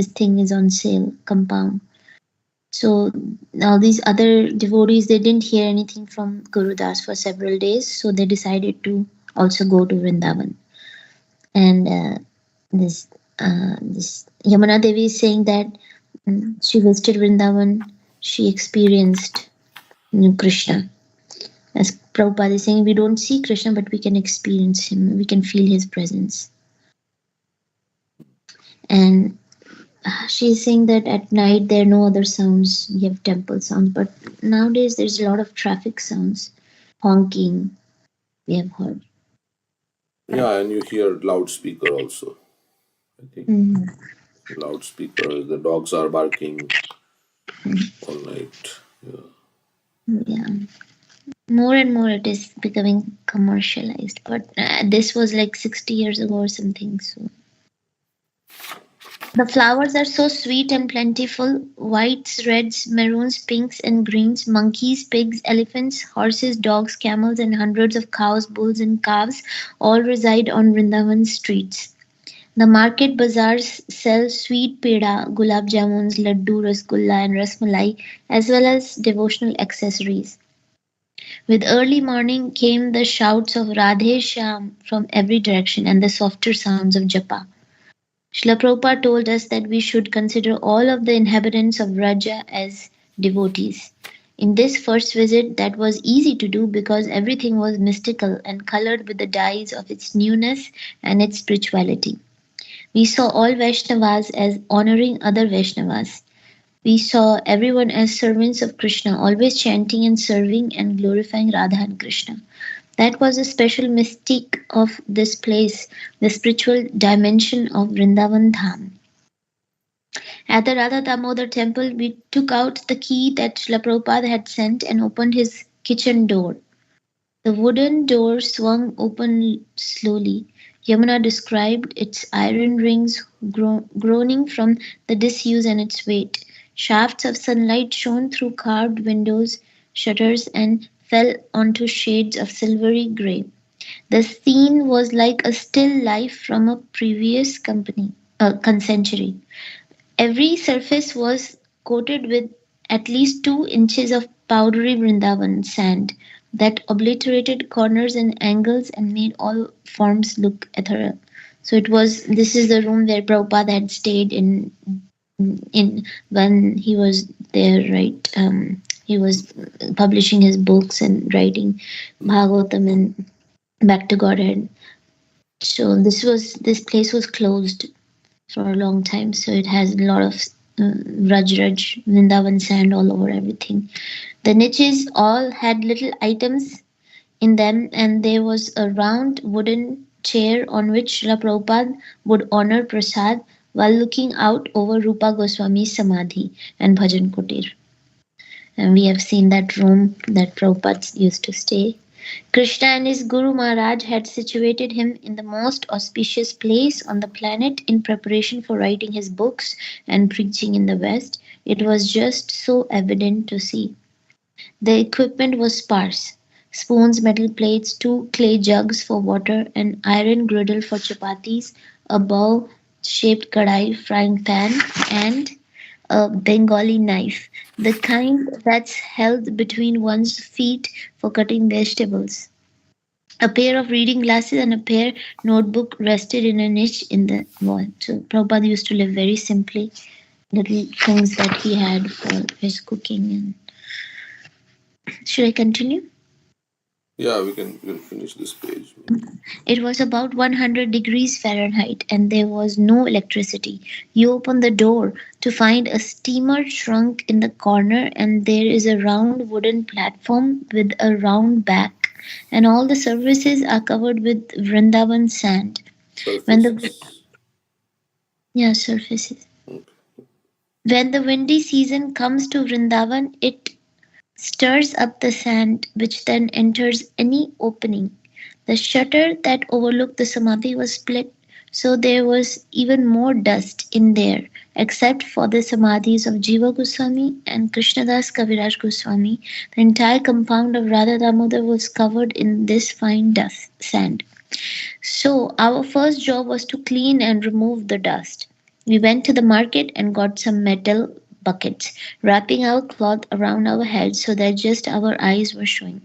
thing is on sale, compound. So now these other devotees, they didn't hear anything from Gurudas for several days, so they decided to also go to Vrindavan. And this Yamuna Devi is saying that she visited Vrindavan, she experienced Krishna. As Prabhupada is saying, we don't see Krishna, but we can experience him, we can feel his presence. And she's saying that at night there are no other sounds. You have temple sounds, but nowadays there's a lot of traffic sounds, honking. We have heard. yeah, and you hear loudspeaker also. I think Mhm. loudspeaker. The dogs are barking all night. Yeah. Yeah, more and more it is becoming commercialized. But this was like 60 years ago or something. So the flowers are so sweet and plentiful: whites, reds, maroons, pinks, and greens. Monkeys, pigs, elephants, horses, dogs, camels, and hundreds of cows, bulls, and calves all reside on Vrindavan streets. The market bazaars sell sweet peda, gulab jamuns, laddu, rasgulla, and rasmalai, as well as devotional accessories. With early morning came the shouts of Radhe Shyam from every direction and the softer sounds of Japa. Srila Prabhupada told us that we should consider all of the inhabitants of Raja as devotees. In this first visit, that was easy to do because everything was mystical and colored with the dyes of its newness and its spirituality. We saw all Vaishnavas as honoring other Vaishnavas. We saw everyone as servants of Krishna, always chanting and serving and glorifying Radha and Krishna. That was a special mystique of this place, the spiritual dimension of Vrindavan Dham. At the Radha Damodar temple, we took out the key that Srila Prabhupada had sent and opened his kitchen door. The wooden door swung open slowly. Yamuna described its iron rings groaning from the disuse and its weight. Shafts of sunlight shone through carved windows, shutters, and fell onto shades of silvery grey. The scene was like a still life from a previous century. Every surface was coated with at least 2 inches of powdery Vrindavan sand that obliterated corners and angles and made all forms look ethereal. So this is the room where Prabhupada had stayed in when he was there, right? He was publishing his books and writing Bhagavatam and Back to Godhead. So this place was closed for a long time. So it has a lot of Raj Vrindavan sand all over everything. The niches all had little items in them, and there was a round wooden chair on which Srila Prabhupada would honor prasad while looking out over Rupa Goswami's samadhi and bhajan kutir. And we have seen that room that Prabhupada used to stay. Krishna and his Guru Maharaj had situated him in the most auspicious place on the planet in preparation for writing his books and preaching in the West. It was just so evident to see. The equipment was sparse: spoons, metal plates, 2 clay jugs for water, an iron griddle for chapatis, a bowl shaped kadai frying pan, and a Bengali knife, the kind that's held between one's feet for cutting vegetables. A pair of reading glasses and a pair notebook rested in a niche in the wall. So Prabhupada used to live very simply. Little things that he had for his cooking. And should I continue? Yeah, we can finish this page. It was about 100 degrees Fahrenheit and there was no electricity. You open the door to find a steamer trunk in the corner, and there is a round wooden platform with a round back, and all the surfaces are covered with Vrindavan sand. When the Surfaces. Yeah, surfaces. Okay. When the windy season comes to Vrindavan, it stirs up the sand, which then enters any opening. The shutter that overlooked the samadhi was split, so there was even more dust in there, except for the samadhis of Jiva Goswami and Krishnadas Kaviraj Goswami. The entire compound of Radha Damodar was covered in this fine dust sand. So our first job was to clean and remove the dust. We went to the market and got some metal buckets, wrapping our cloth around our heads so that just our eyes were showing.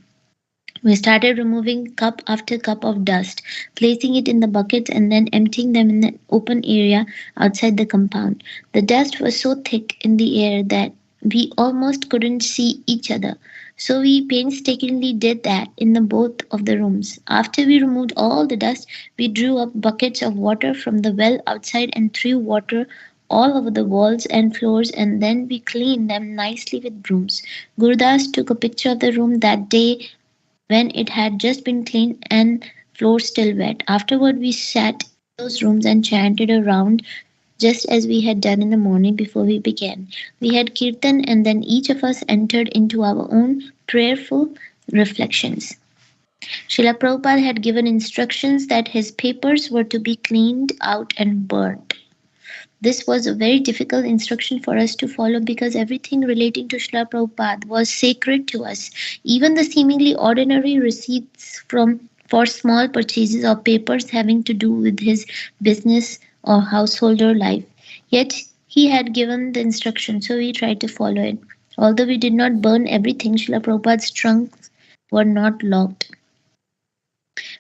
We started removing cup after cup of dust, placing it in the buckets and then emptying them in an open area outside the compound. The dust was so thick in the air that we almost couldn't see each other. So we painstakingly did that in the both of the rooms. After we removed all the dust, we drew up buckets of water from the well outside and threw water all over the walls and floors, and then we cleaned them nicely with brooms. Gurdas took a picture of the room that day when it had just been cleaned and floor still wet. Afterward, we sat in those rooms and chanted a round just as we had done in the morning before we began. We had kirtan and then each of us entered into our own prayerful reflections. Srila Prabhupada had given instructions that his papers were to be cleaned out and burnt. This was a very difficult instruction for us to follow because everything relating to Srila Prabhupada was sacred to us. Even the seemingly ordinary receipts for small purchases or papers having to do with his business or householder life. Yet he had given the instruction, so we tried to follow it. Although we did not burn everything, Srila Prabhupada's trunks were not locked.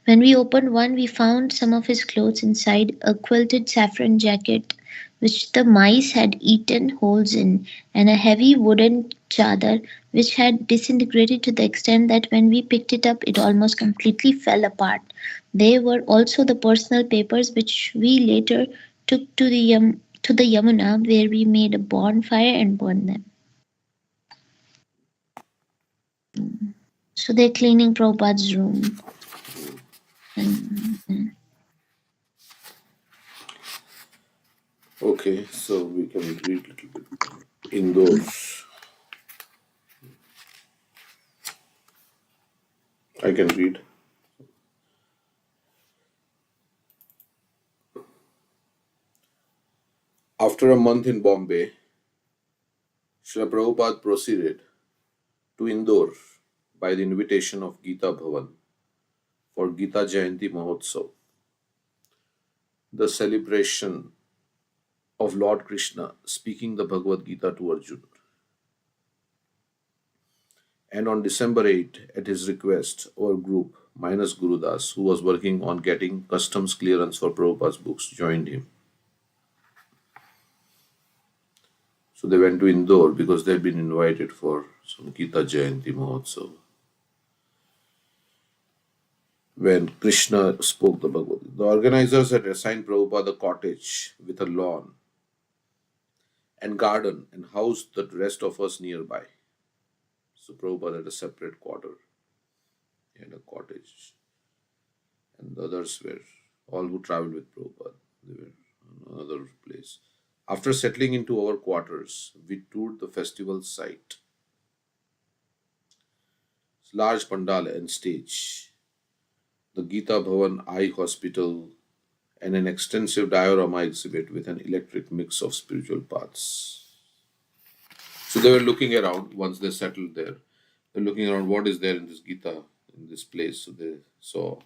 When we opened one, we found some of his clothes inside, a quilted saffron jacket which the mice had eaten holes in, and a heavy wooden chadar which had disintegrated to the extent that when we picked it up it almost completely fell apart. There were also the personal papers which we later took to the Yamuna, where we made a bonfire and burned them. So they're cleaning Prabhupada's room. And Okay, so we can read a little bit. Indoors. I can read. After a month in Bombay, Srila Prabhupada proceeded to Indore by the invitation of Gita Bhavan for Gita Jayanti Mahotsav, the celebration of Lord Krishna speaking the Bhagavad Gita to Arjuna. And on December 8, at his request, our group, minus Gurudas, who was working on getting customs clearance for Prabhupada's books, joined him. So they went to Indore because they'd been invited for some Gita Jayanti Mahotsav. When Krishna spoke the Bhagavad Gita, the organizers had assigned Prabhupada a cottage with a lawn and garden and housed the rest of us nearby. So Prabhupada had a separate quarter. He had a cottage. And the others were all who traveled with Prabhupada. They were in another place. After settling into our quarters, we toured the festival site, large pandal and stage, the Gita Bhavan Eye Hospital, and an extensive diorama exhibit with an electric mix of spiritual paths. So they were looking around once they settled there. They're looking around what is there in this Gita, in this place. So they saw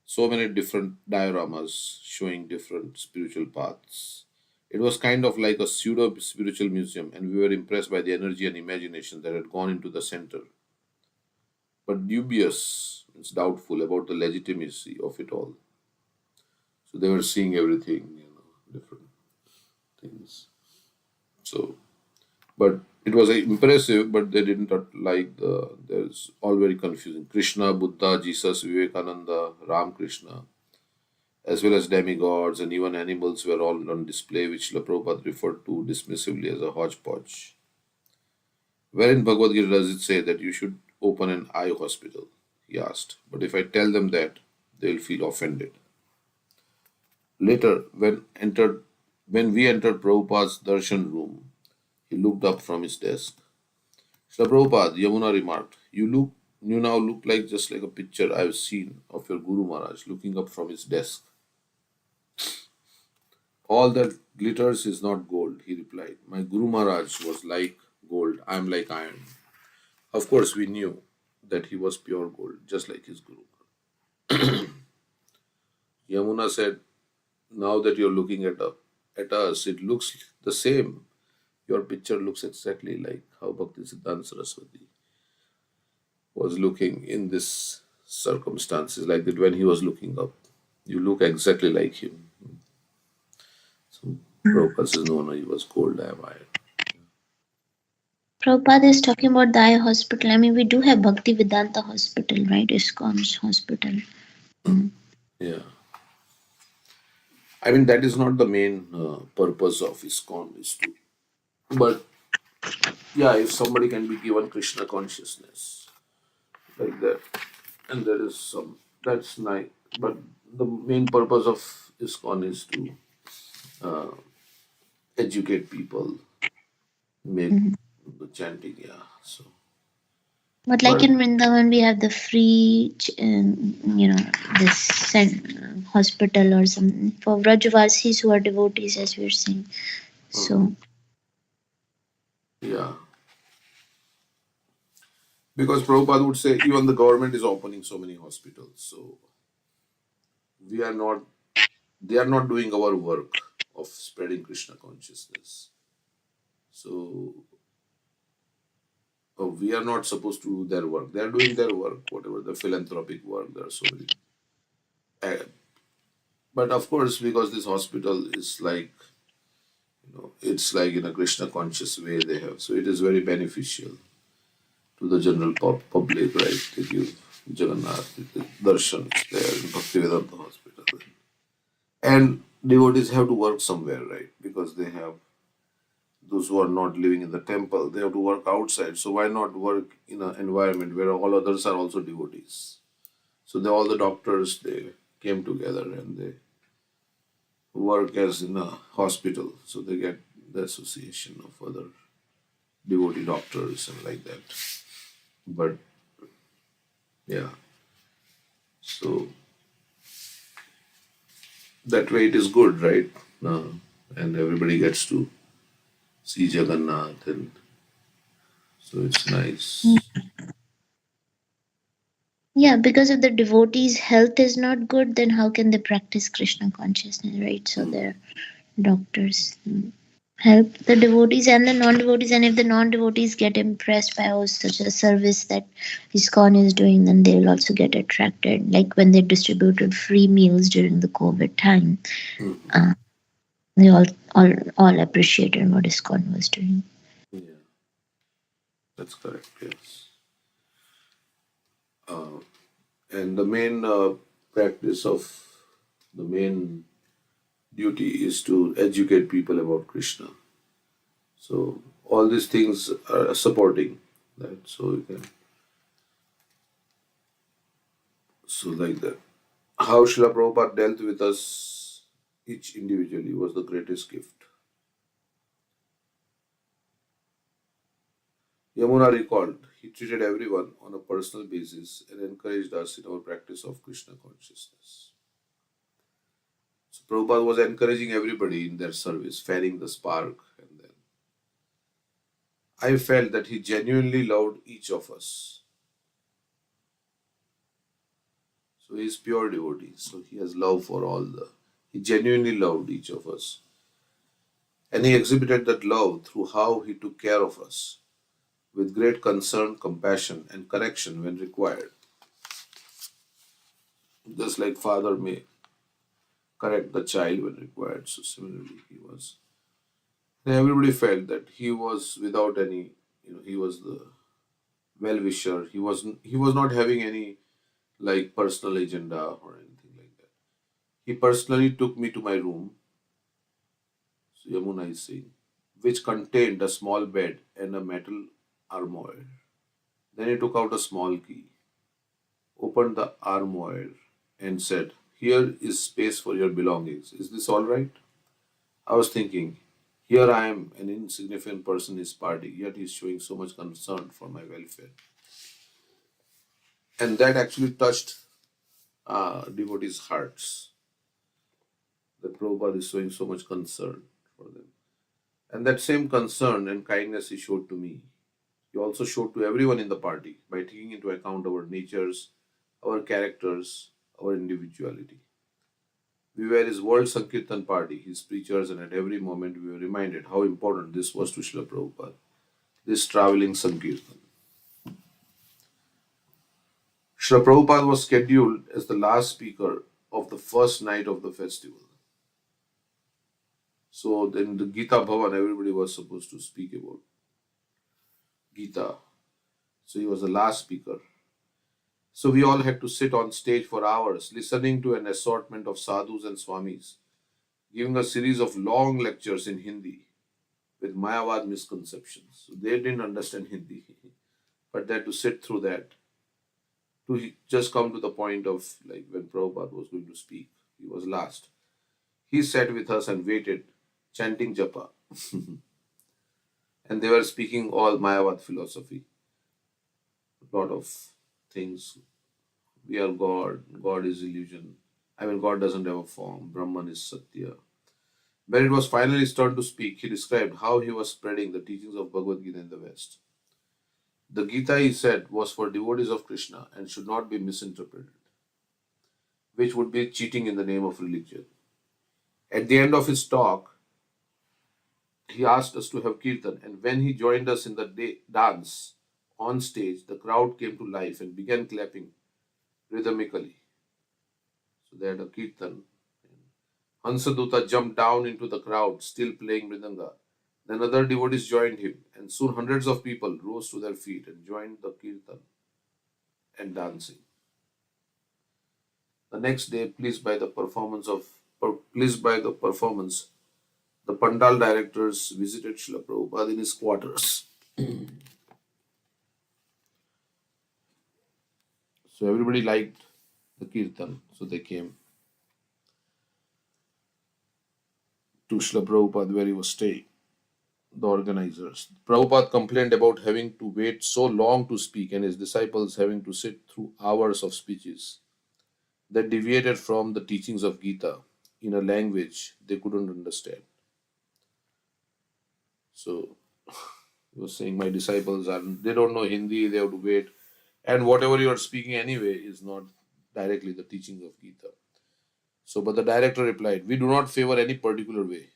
so many different dioramas showing different spiritual paths. It was kind of like a pseudo spiritual museum, and we were impressed by the energy and imagination that had gone into the center, but dubious, it's doubtful about the legitimacy of it all. So they were seeing everything, different things. So, but it was impressive, but they didn't like the. There's all very confusing. Krishna, Buddha, Jesus, Vivekananda, Ram Krishna, as well as demigods and even animals were all on display, which La Prabhupada referred to dismissively as a hodgepodge. Where in Bhagavad Gita does it say that you should open an eye hospital? He asked. But if I tell them that, they'll feel offended. Later, when we entered Prabhupada's darshan room, he looked up from his desk. Srila Prabhupada, Yamuna remarked, you now look like just like a picture I've seen of your Guru Maharaj looking up from his desk. All that glitters is not gold, he replied. My Guru Maharaj was like gold, I am like iron. Of course, we knew that he was pure gold, just like his Guru. Yamuna said, now that you're looking at us, it looks the same. Your picture looks exactly like how Bhakti Siddhanta Saraswati was looking in this circumstances, like that when he was looking up. You look exactly like him. So Prabhupada says, no, he was gold, I am iron. Prabhupada is talking about the eye hospital. I mean, we do have Bhakti Vedanta Hospital, right? ISKCON's hospital. Yeah. I mean, that is not the main purpose of ISKCON, is to. But yeah, if somebody can be given Krishna consciousness like that, and there is some, that's nice. But the main purpose of ISKCON is to uh, educate people, make Mhm. the chanting, yeah. So, But like but in Vrindavan, we have the free, this hospital or something for Vrajvasis who are devotees, as we're saying. So, yeah, because Prabhupada would say even the government is opening so many hospitals, so we are not, they are not doing our work of spreading Krishna consciousness. So we are not supposed to do their work. They are doing their work, whatever the philanthropic work. There are so many. Uh, but of course, because this hospital is like, it's like in a Krishna conscious way they have. So it is very beneficial to the general public, right? They give Jagannath, the darshan is there in Bhaktivedanta Hospital. And devotees have to work somewhere, right? Because they have those who are not living in the temple, they have to work outside. So why not work in an environment where all others are also devotees? So all the doctors, they came together and they work as in a hospital, so they get the association of other devotee doctors and like that. But yeah, so that way it is good, right? And everybody gets to see Jagannath, and so it's nice. Yeah, because if the devotee's health is not good, then how can they practice Krishna consciousness, right? So their doctors help the devotees and the non-devotees, and if the non-devotees get impressed by such a service that ISKCON is doing, then they will also get attracted. Like when they distributed free meals during the COVID time, Mhm. uh, they all appreciated what ISKCON was doing. Yeah, that's correct. Yes. Uh, and the main practice of the main duty is to educate people about Krishna. So all these things are supporting that. So you can, so like that. How Srila Prabhupada dealt with us each individually was the greatest gift. Yamuna recalled, he treated everyone on a personal basis and encouraged us in our practice of Krishna consciousness. So Prabhupada was encouraging everybody in their service, fanning the spark, and then I felt that he genuinely loved each of us. So he is pure devotee. So he has love for all the. He genuinely loved each of us. And he exhibited that love through how he took care of us with great concern, compassion, and correction when required. Just like father may correct the child when required, so similarly he was. And everybody felt that he was without any, he was the well wisher. He was not having any like personal agenda or anything like that. He personally took me to my room, so Yamuna is saying, which contained a small bed and a metal armoire. Then he took out a small key, opened the armoire, and said, here is space for your belongings. Is this all right? I was thinking, here I am, an insignificant person in his party, yet he is showing so much concern for my welfare. And that actually touched devotees' hearts. That Prabhupada is showing so much concern for them. And that same concern and kindness he showed to me, he also showed to everyone in the party by taking into account our natures, our characters, our individuality. We were his World Sankirtan party, his preachers, and at every moment we were reminded how important this was to Srila Prabhupada, this traveling Sankirtan. Srila Prabhupada was scheduled as the last speaker of the first night of the festival. So then the Gita Bhavan, everybody was supposed to speak about Gita. So he was the last speaker. So we all had to sit on stage for hours listening to an assortment of sadhus and swamis, giving a series of long lectures in Hindi with Mayavad misconceptions. So they didn't understand Hindi, but they had to sit through that to just come to the point of like when Prabhupada was going to speak. He was last. He sat with us and waited, chanting Japa. And they were speaking all Mayavad philosophy, a lot of things. We are God, God is illusion. I mean, God doesn't have a form, Brahman is Satya. When it was finally his turn to speak, he described how he was spreading the teachings of Bhagavad Gita in the West. The Gita, he said, was for devotees of Krishna and should not be misinterpreted, which would be cheating in the name of religion. At the end of his talk, he asked us to have kirtan, and when he joined us in the dance on stage, the crowd came to life and began clapping rhythmically. So they had a kirtan. Hansaduta jumped down into the crowd, still playing mridanga. Then other devotees joined him, and soon hundreds of people rose to their feet and joined the kirtan and dancing. The next day, pleased by the performance, the pandal directors visited Srila Prabhupada in his quarters. So everybody liked the kirtan, so they came. to Srila Prabhupada where he was staying, the organizers. Prabhupada complained about having to wait so long to speak and his disciples having to sit through hours of speeches that deviated from the teachings of Gita in a language they couldn't understand. So he was saying, my disciples are they don't know Hindi, they have to wait. And whatever you are speaking anyway is not directly the teachings of Gita. So, but the director replied, we do not favor any particular way.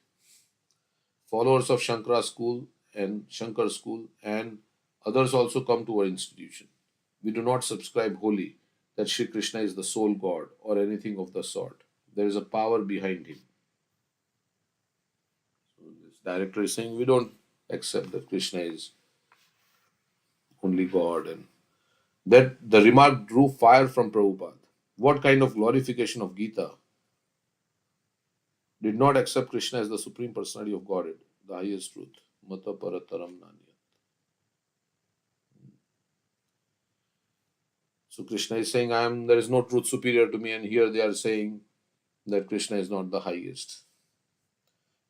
Followers of Shankara school and Shankar school and others also come to our institution. We do not subscribe wholly that Sri Krishna is the sole God or anything of the sort. There is a power behind him. So this director is saying we don't accept that Krishna is only God, and that the remark drew fire from Prabhupada. What kind of glorification of Gita did not accept Krishna as the Supreme Personality of Godhead, the highest truth? Mata parataram nanya. So Krishna is saying, there is no truth superior to me, and here they are saying that Krishna is not the highest.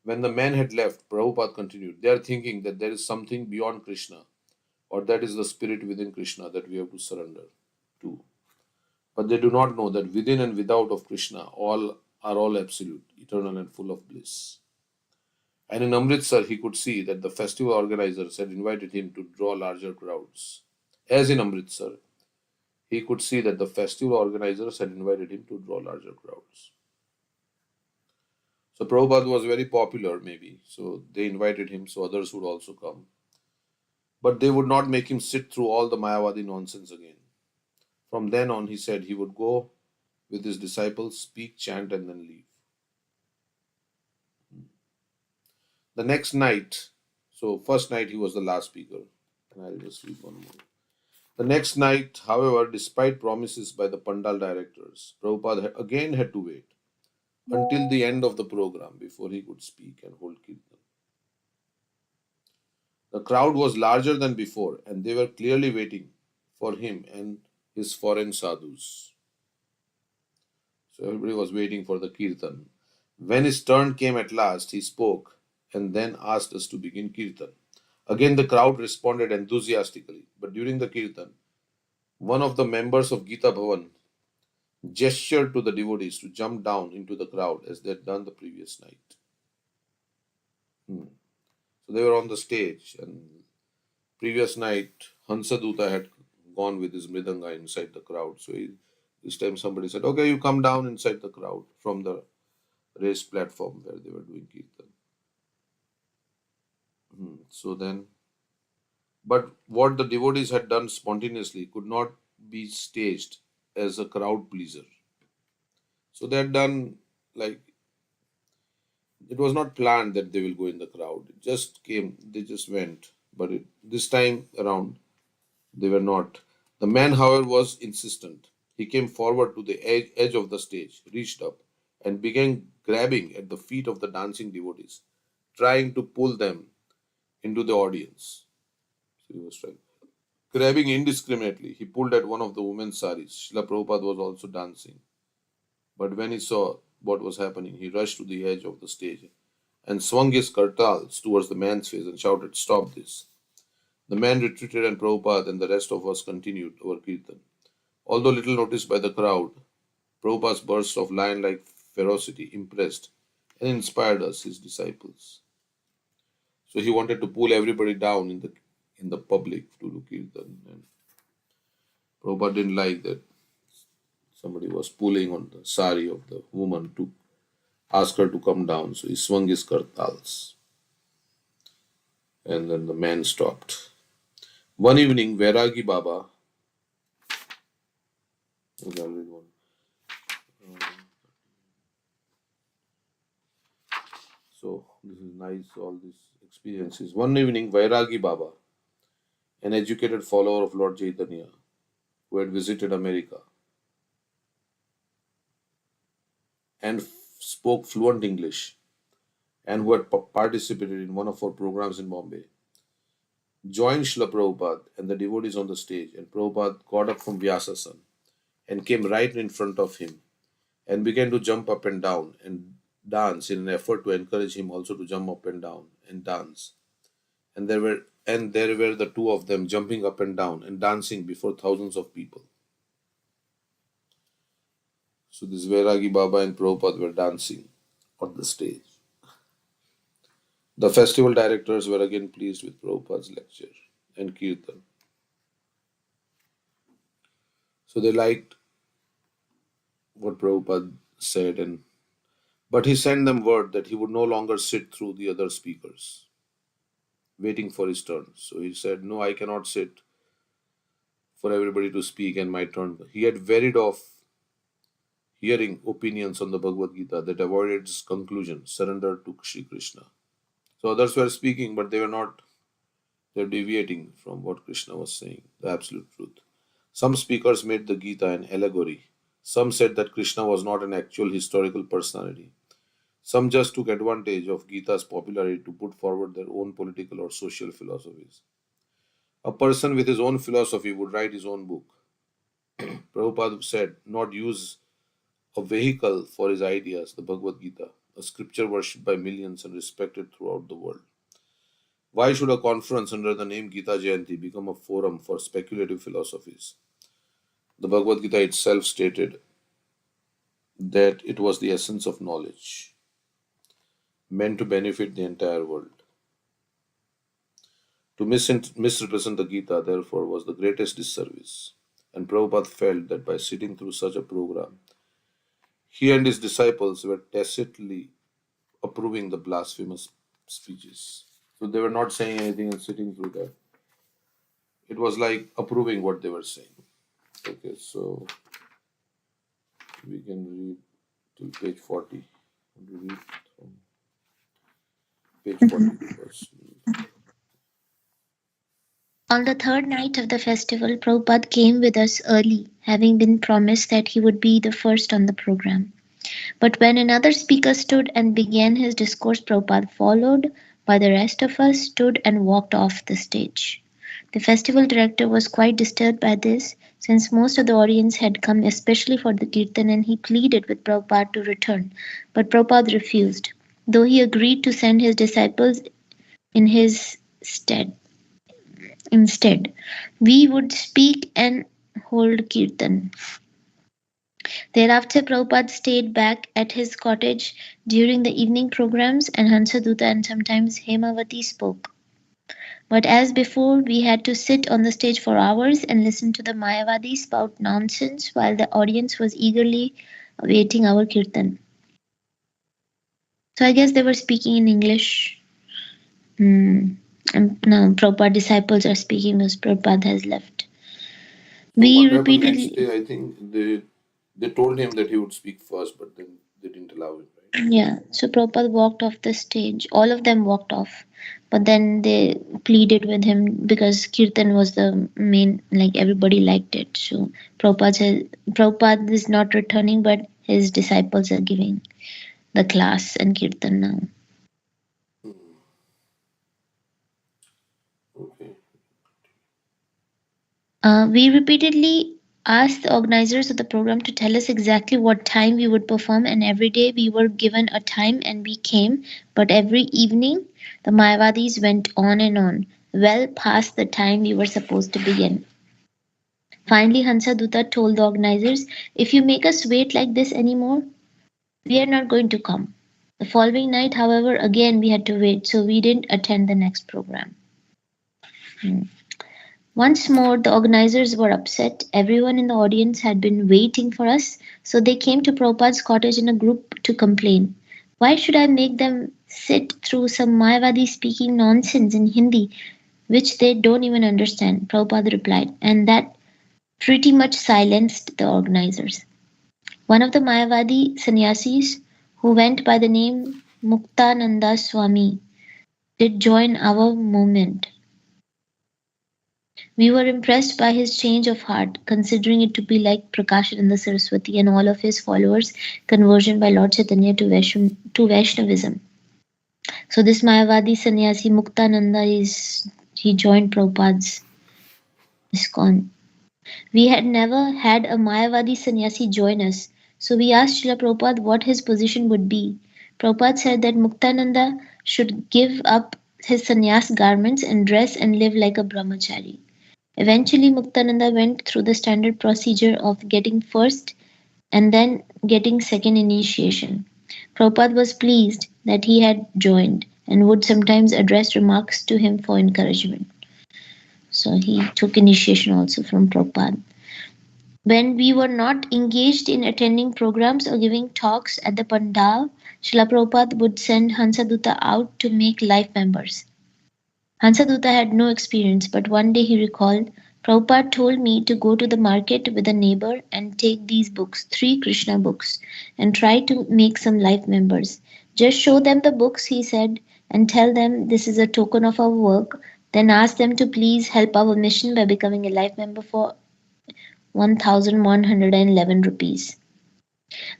When the man had left, Prabhupada continued, they are thinking that there is something beyond Krishna, or that is the spirit within Krishna that we have to surrender to. But they do not know that within and without of Krishna, all are all absolute, eternal, and full of bliss. And in Amritsar, he could see that the festival organizers had invited him to draw larger crowds. As in Amritsar, he could see that the festival organizers had invited him to draw larger crowds. So Prabhupada was very popular, maybe. So they invited him so others would also come. But they would not make him sit through all the Mayavadi nonsense again. From then on, he said he would go with his disciples, speak, chant, and then leave. The next night, so first night he was the last speaker, and I'll just read one more. The next night, however, despite promises by the Pandal directors, Prabhupada again had to wait until the end of the program before he could speak and hold kirtan. The crowd was larger than before, and they were clearly waiting for him and his foreign sadhus. So everybody was waiting for the kirtan. When his turn came at last, he spoke and then asked us to begin kirtan. Again, the crowd responded enthusiastically. But during the kirtan, one of the members of Gita Bhavan gestured to the devotees to jump down into the crowd as they had done the previous night. So they were on the stage, and previous night Hansaduta had gone with his mridanga inside the crowd. So this time somebody said, okay, you come down inside the crowd from the raised platform where they were doing kirtan. So then, but what the devotees had done spontaneously could not be staged as a crowd pleaser. So they had done like it was not planned that they will go in the crowd. It just came, they just went. But this time around, they were not. The man, however, was insistent. He came forward to the edge of the stage, reached up, and began grabbing at the feet of the dancing devotees, trying to pull them into the audience. So he was trying. Grabbing indiscriminately, he pulled at one of the women's saris. Srila Prabhupada was also dancing. But when he saw what was happening, he rushed to the edge of the stage and swung his kartals towards the man's face and shouted, stop this. The man retreated and Prabhupada and the rest of us continued our kirtan. Although little noticed by the crowd, Prabhupada's burst of lion-like ferocity impressed and inspired us, his disciples. So he wanted to pull everybody down in the public to do kirtan. And Prabhupada didn't like that somebody was pulling on the sari of the woman to ask her to come down. So he swung his kartals. And then the man stopped. One evening, Vairagi Baba, so this is nice, all these experiences. One evening, Vairagi Baba, an educated follower of Lord Chaitanya, who had visited America and spoke fluent English, and who had participated in one of our programs in Bombay, joined Srila Prabhupada and the devotees on the stage, and Prabhupada got up from Vyasasana and came right in front of him and began to jump up and down and dance in an effort to encourage him also to jump up and down and dance. And there were the two of them jumping up and down and dancing before thousands of people. So this Vairagi Baba and Prabhupada were dancing on the stage. The festival directors were again pleased with Prabhupada's lecture and kirtan. So they liked what Prabhupada said, and but he sent them word that he would no longer sit through the other speakers, waiting for his turn. So he said, "No, I cannot sit for everybody to speak and my turn." He had varied off hearing opinions on the Bhagavad Gita that avoided its conclusion, surrender to Sri Krishna. So others were speaking, but they were not, they're deviating from what Krishna was saying, the absolute truth. Some speakers made the Gita an allegory. Some said that Krishna was not an actual historical personality. Some just took advantage of Gita's popularity to put forward their own political or social philosophies. A person with his own philosophy would write his own book. Prabhupada said, not use a vehicle for his ideas, the Bhagavad Gita, a scripture worshipped by millions and respected throughout the world. Why should a conference under the name Gita Jayanti become a forum for speculative philosophies? The Bhagavad Gita itself stated that it was the essence of knowledge, meant to benefit the entire world. To misrepresent the Gita, therefore, was the greatest disservice. And Prabhupada felt that by sitting through such a program, he and his disciples were tacitly approving the blasphemous speeches. So they were not saying anything and sitting through that. It was like approving what they were saying. Okay, so we can read till page 40. We read from page 40 because. On the third night of the festival, Prabhupada came with us early, having been promised that he would be the first on the program. But when another speaker stood and began his discourse, Prabhupada, followed by the rest of us, stood and walked off the stage. The festival director was quite disturbed by this, since most of the audience had come especially for the kirtan, and he pleaded with Prabhupada to return. But Prabhupada refused, though he agreed to send his disciples in his stead. Instead, we would speak and hold kirtan. Thereafter, Prabhupada stayed back at his cottage during the evening programs, and Hansadutta and sometimes Hemavati spoke. But as before, we had to sit on the stage for hours and listen to the Mayavadis spout nonsense while the audience was eagerly awaiting our kirtan. So I guess they were speaking in English. And now Prabhupada disciples are speaking because Prabhupada has left. So We what happened next repeatedly, day? I think they told him that he would speak first, but then they didn't allow him, right? yeah, so Prabhupada walked off the stage. All of them walked off. But then they pleaded with him because Kirtan was the main, like everybody liked it. So Prabhupada is not returning, but his disciples are giving the class and Kirtan now. Okay. We repeatedly asked the organizers of the program to tell us exactly what time we would perform, and every day we were given a time and we came. But every evening, the Mayavadis went on, well past the time we were supposed to begin. Finally, Hansadutta told the organizers, if you make us wait like this anymore, we are not going to come. The following night, however, again we had to wait, so we didn't attend the next program. Once more, the organizers were upset. Everyone in the audience had been waiting for us, so they came to Prabhupada's cottage in a group to complain. Why should I make them sit through some Mayavadi speaking nonsense in Hindi, which they don't even understand? Prabhupada replied, and that pretty much silenced the organizers. One of the Mayavadi sannyasis, who went by the name Muktananda Swami, did join our movement. We were impressed by his change of heart, considering it to be like Prakashananda Saraswati and all of his followers' conversion by Lord Chaitanya to Vaishnavism. So this Mayavadi sannyasi Muktananda he joined Prabhupada's ISKCON. We had never had a Mayavadi sannyasi join us, so we asked Srila Prabhupada what his position would be. Prabhupada said that Muktananda should give up his sannyas garments and dress and live like a brahmachari. Eventually, Muktananda went through the standard procedure of getting first and then getting second initiation. Prabhupada was pleased that he had joined and would sometimes address remarks to him for encouragement. So he took initiation also from Prabhupada. When we were not engaged in attending programs or giving talks at the pandal, Srila Prabhupada would send Hansadutta out to make life members. Hansadutta had no experience, but one day he recalled, Prabhupada told me to go to the market with a neighbor and take these books, three Krishna books, and try to make some life members. Just show them the books, he said, and tell them this is a token of our work. Then ask them to please help our mission by becoming a life member for 1111 rupees.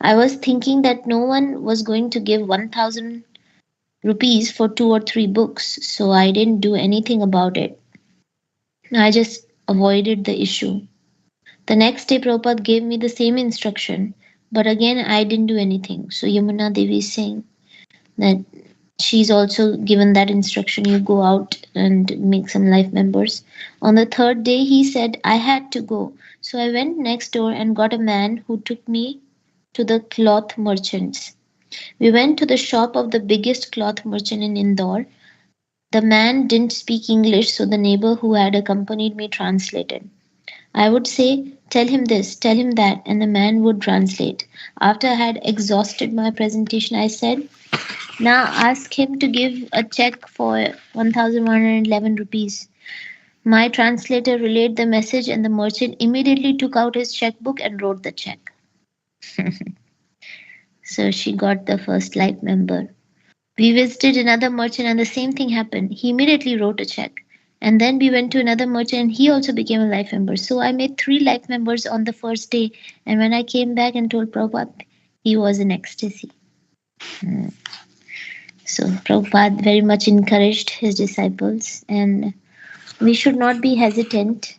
I was thinking that no one was going to give 1000 rupees for two or three books, so I didn't do anything about it. I just avoided the issue. The next day, Prabhupada gave me the same instruction, but again I didn't do anything. So Yamuna Devi is saying that she's also given that instruction, you go out and make some life members. On the third day, he said I had to go. So I went next door and got a man who took me to the cloth merchants. We went to the shop of the biggest cloth merchant in Indore. The man didn't speak English, so the neighbor who had accompanied me translated. I would say, tell him this, tell him that, and the man would translate. After I had exhausted my presentation, I said, now ask him to give a check for 1111 rupees. My translator relayed the message, and the merchant immediately took out his checkbook and wrote the check. So she got the first life member. We visited another merchant and the same thing happened. He immediately wrote a check. And then we went to another merchant and he also became a life member. So I made three life members on the first day. And when I came back and told Prabhupada, he was in ecstasy. Mm. So Prabhupada very much encouraged his disciples, and we should not be hesitant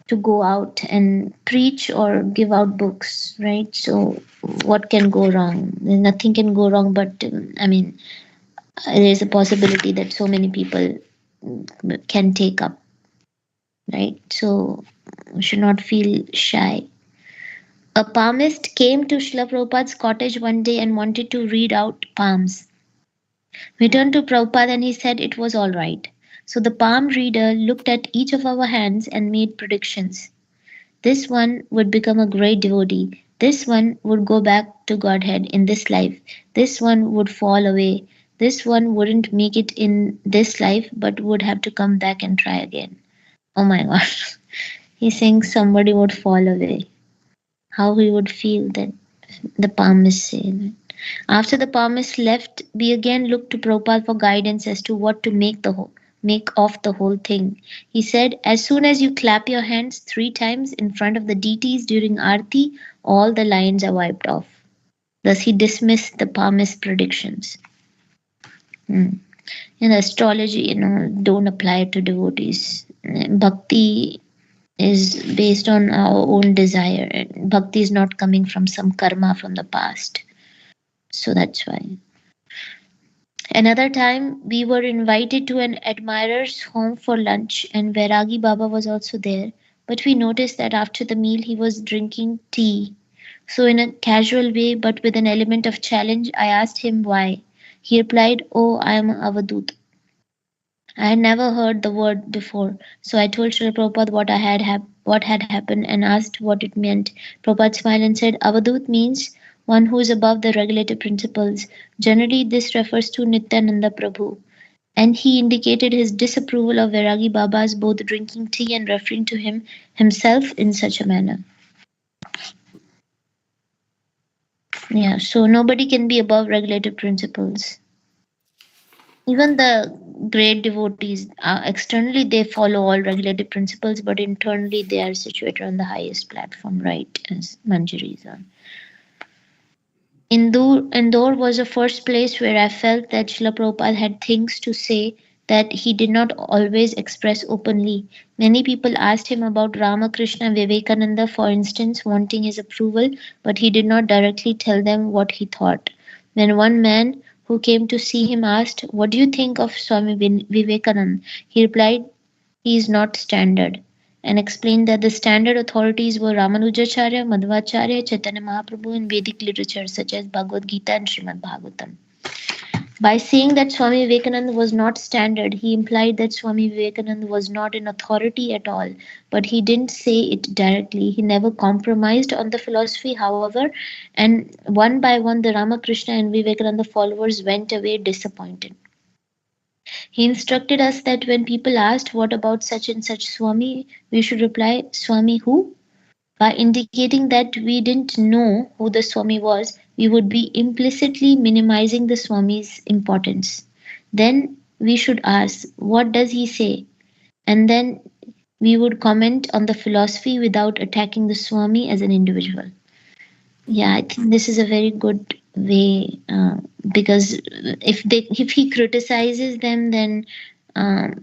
to go out and preach or give out books, right? So what can go wrong? Nothing can go wrong, but there's a possibility that so many people can take up, right? So we should not feel shy. A palmist came to Srila Prabhupada's cottage one day and wanted to read out palms. We turned to Prabhupada and he said it was all right. So the palm reader looked at each of our hands and made predictions. This one would become a great devotee. This one would go back to Godhead in this life. This one would fall away. This one wouldn't make it in this life but would have to come back and try again. Oh my God. He's saying somebody would fall away. How he would feel that the palmist said. After the palmist left, we again looked to Prabhupada for guidance as to what to make of the whole thing. He said, as soon as you clap your hands 3 times in front of the deities during Aarti, all the lines are wiped off. Thus he dismissed the palmist predictions. In astrology, don't apply it to devotees. Bhakti is based on our own desire. And bhakti is not coming from some karma from the past. So that's why. Another time, we were invited to an admirer's home for lunch, and Vairagi Baba was also there. But we noticed that after the meal, he was drinking tea. So, in a casual way, but with an element of challenge, I asked him why. He replied, oh, I am Avadut. I had never heard the word before, so I told Srila Prabhupada what had happened and asked what it meant. Prabhupada smiled and said, Avadut means one who is above the regulative principles. Generally, this refers to Nityananda Prabhu. And he indicated his disapproval of Vairagi Baba's both drinking tea and referring to him himself in such a manner. Yeah, so nobody can be above regulative principles. Even the great devotees, externally they follow all regulative principles, but internally they are situated on the highest platform, right? As Manjari is on. Indore was the first place where I felt that Srila Prabhupada had things to say that he did not always express openly. Many people asked him about Ramakrishna Vivekananda, for instance, wanting his approval, but he did not directly tell them what he thought. When one man who came to see him asked, "What do you think of Swami Vivekanand?" He replied, "He is not standard," and explained that the standard authorities were Ramanujacharya, Madhvacharya, Chaitanya Mahaprabhu, and Vedic literature such as Bhagavad Gita and Srimad Bhagavatam. By saying that Swami Vivekananda was not standard, he implied that Swami Vivekananda was not an authority at all, but he didn't say it directly. He never compromised on the philosophy, however, and one by one the Ramakrishna and Vivekananda followers went away disappointed. He instructed us that when people asked, "What about such and such Swami?" we should reply, "Swami who?" By indicating that we didn't know who the Swami was, we would be implicitly minimizing the Swami's importance. Then we should ask, "What does he say?" And then we would comment on the philosophy without attacking the Swami as an individual. Yeah, I think this is a very good way, because if he criticizes them, then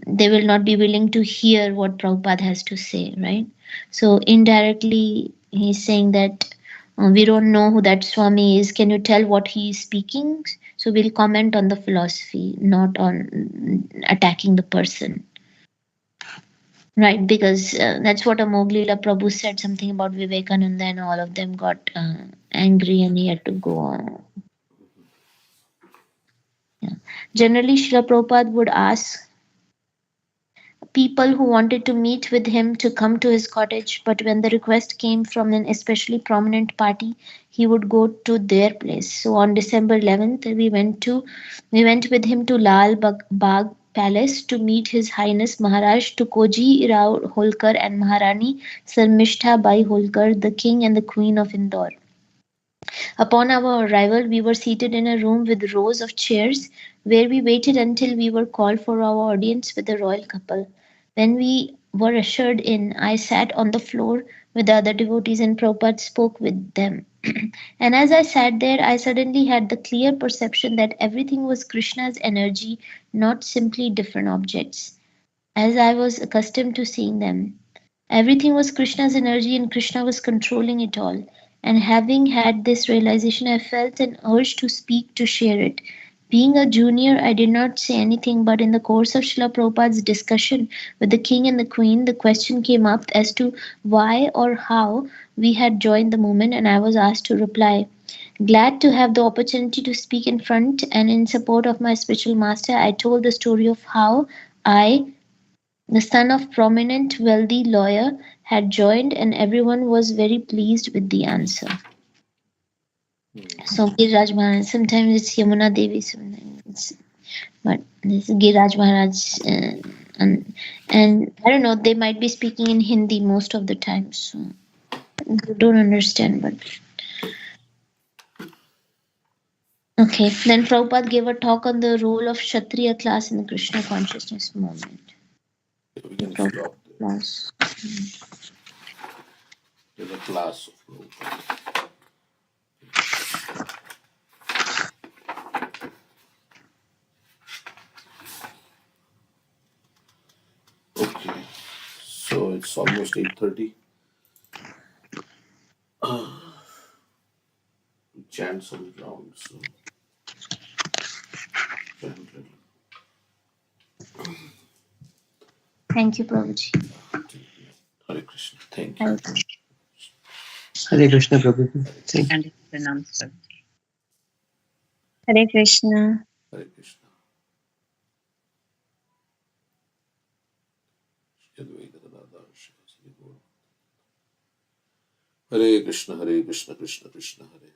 they will not be willing to hear what Prabhupada has to say, right? So indirectly, he's saying that we don't know who that Swami is. Can you tell what he is speaking? So we'll comment on the philosophy, not on attacking the person. Right, because that's what Amoglila Prabhu said, something about Vivekananda, and all of them got angry and he had to go on. Yeah. Generally, Srila Prabhupada would ask people who wanted to meet with him to come to his cottage, but when the request came from an especially prominent party, he would go to their place. So on December 11th, we went with him to Lal Bagh Palace to meet His Highness Maharaj Tukoji Rao Holkar and Maharani Sarmishtha Bai Holkar, the King and the Queen of Indore. Upon our arrival, we were seated in a room with rows of chairs, where we waited until we were called for our audience with the royal couple. When we were ushered in, I sat on the floor with the other devotees and Prabhupada spoke with them. And as I sat there, I suddenly had the clear perception that everything was Krishna's energy, not simply different objects, as I was accustomed to seeing them. Everything was Krishna's energy and Krishna was controlling it all. And having had this realization, I felt an urge to speak, to share it. Being a junior, I did not say anything, but in the course of Srila Prabhupada's discussion with the king and the queen, the question came up as to why or how we had joined the movement, and I was asked to reply. Glad to have the opportunity to speak in front and in support of my spiritual master, I told the story of how I, the son of prominent wealthy lawyer, had joined, and everyone was very pleased with the answer. So Giriraj Maharaj, sometimes it's Yamuna Devi, sometimes but this is Giriraj Maharaj, and I don't know, they might be speaking in Hindi most of the time, so I don't understand, but okay. Then Prabhupada gave a talk on the role of Kshatriya class in the Krishna consciousness movement. We The can Prabhupada stop there. class. There's a class of Prabhupada. Okay, so it's almost 8:30. We chant some rounds. So chant little. Thank you, Prabhuji. Hare Krishna. Thank you. Hare Krishna. Hare Krishna, Prabhu. Thank you. And pranams, sir. Hare Krishna. Hare Krishna. Hare Krishna, Hare Krishna, Krishna Krishna, Hare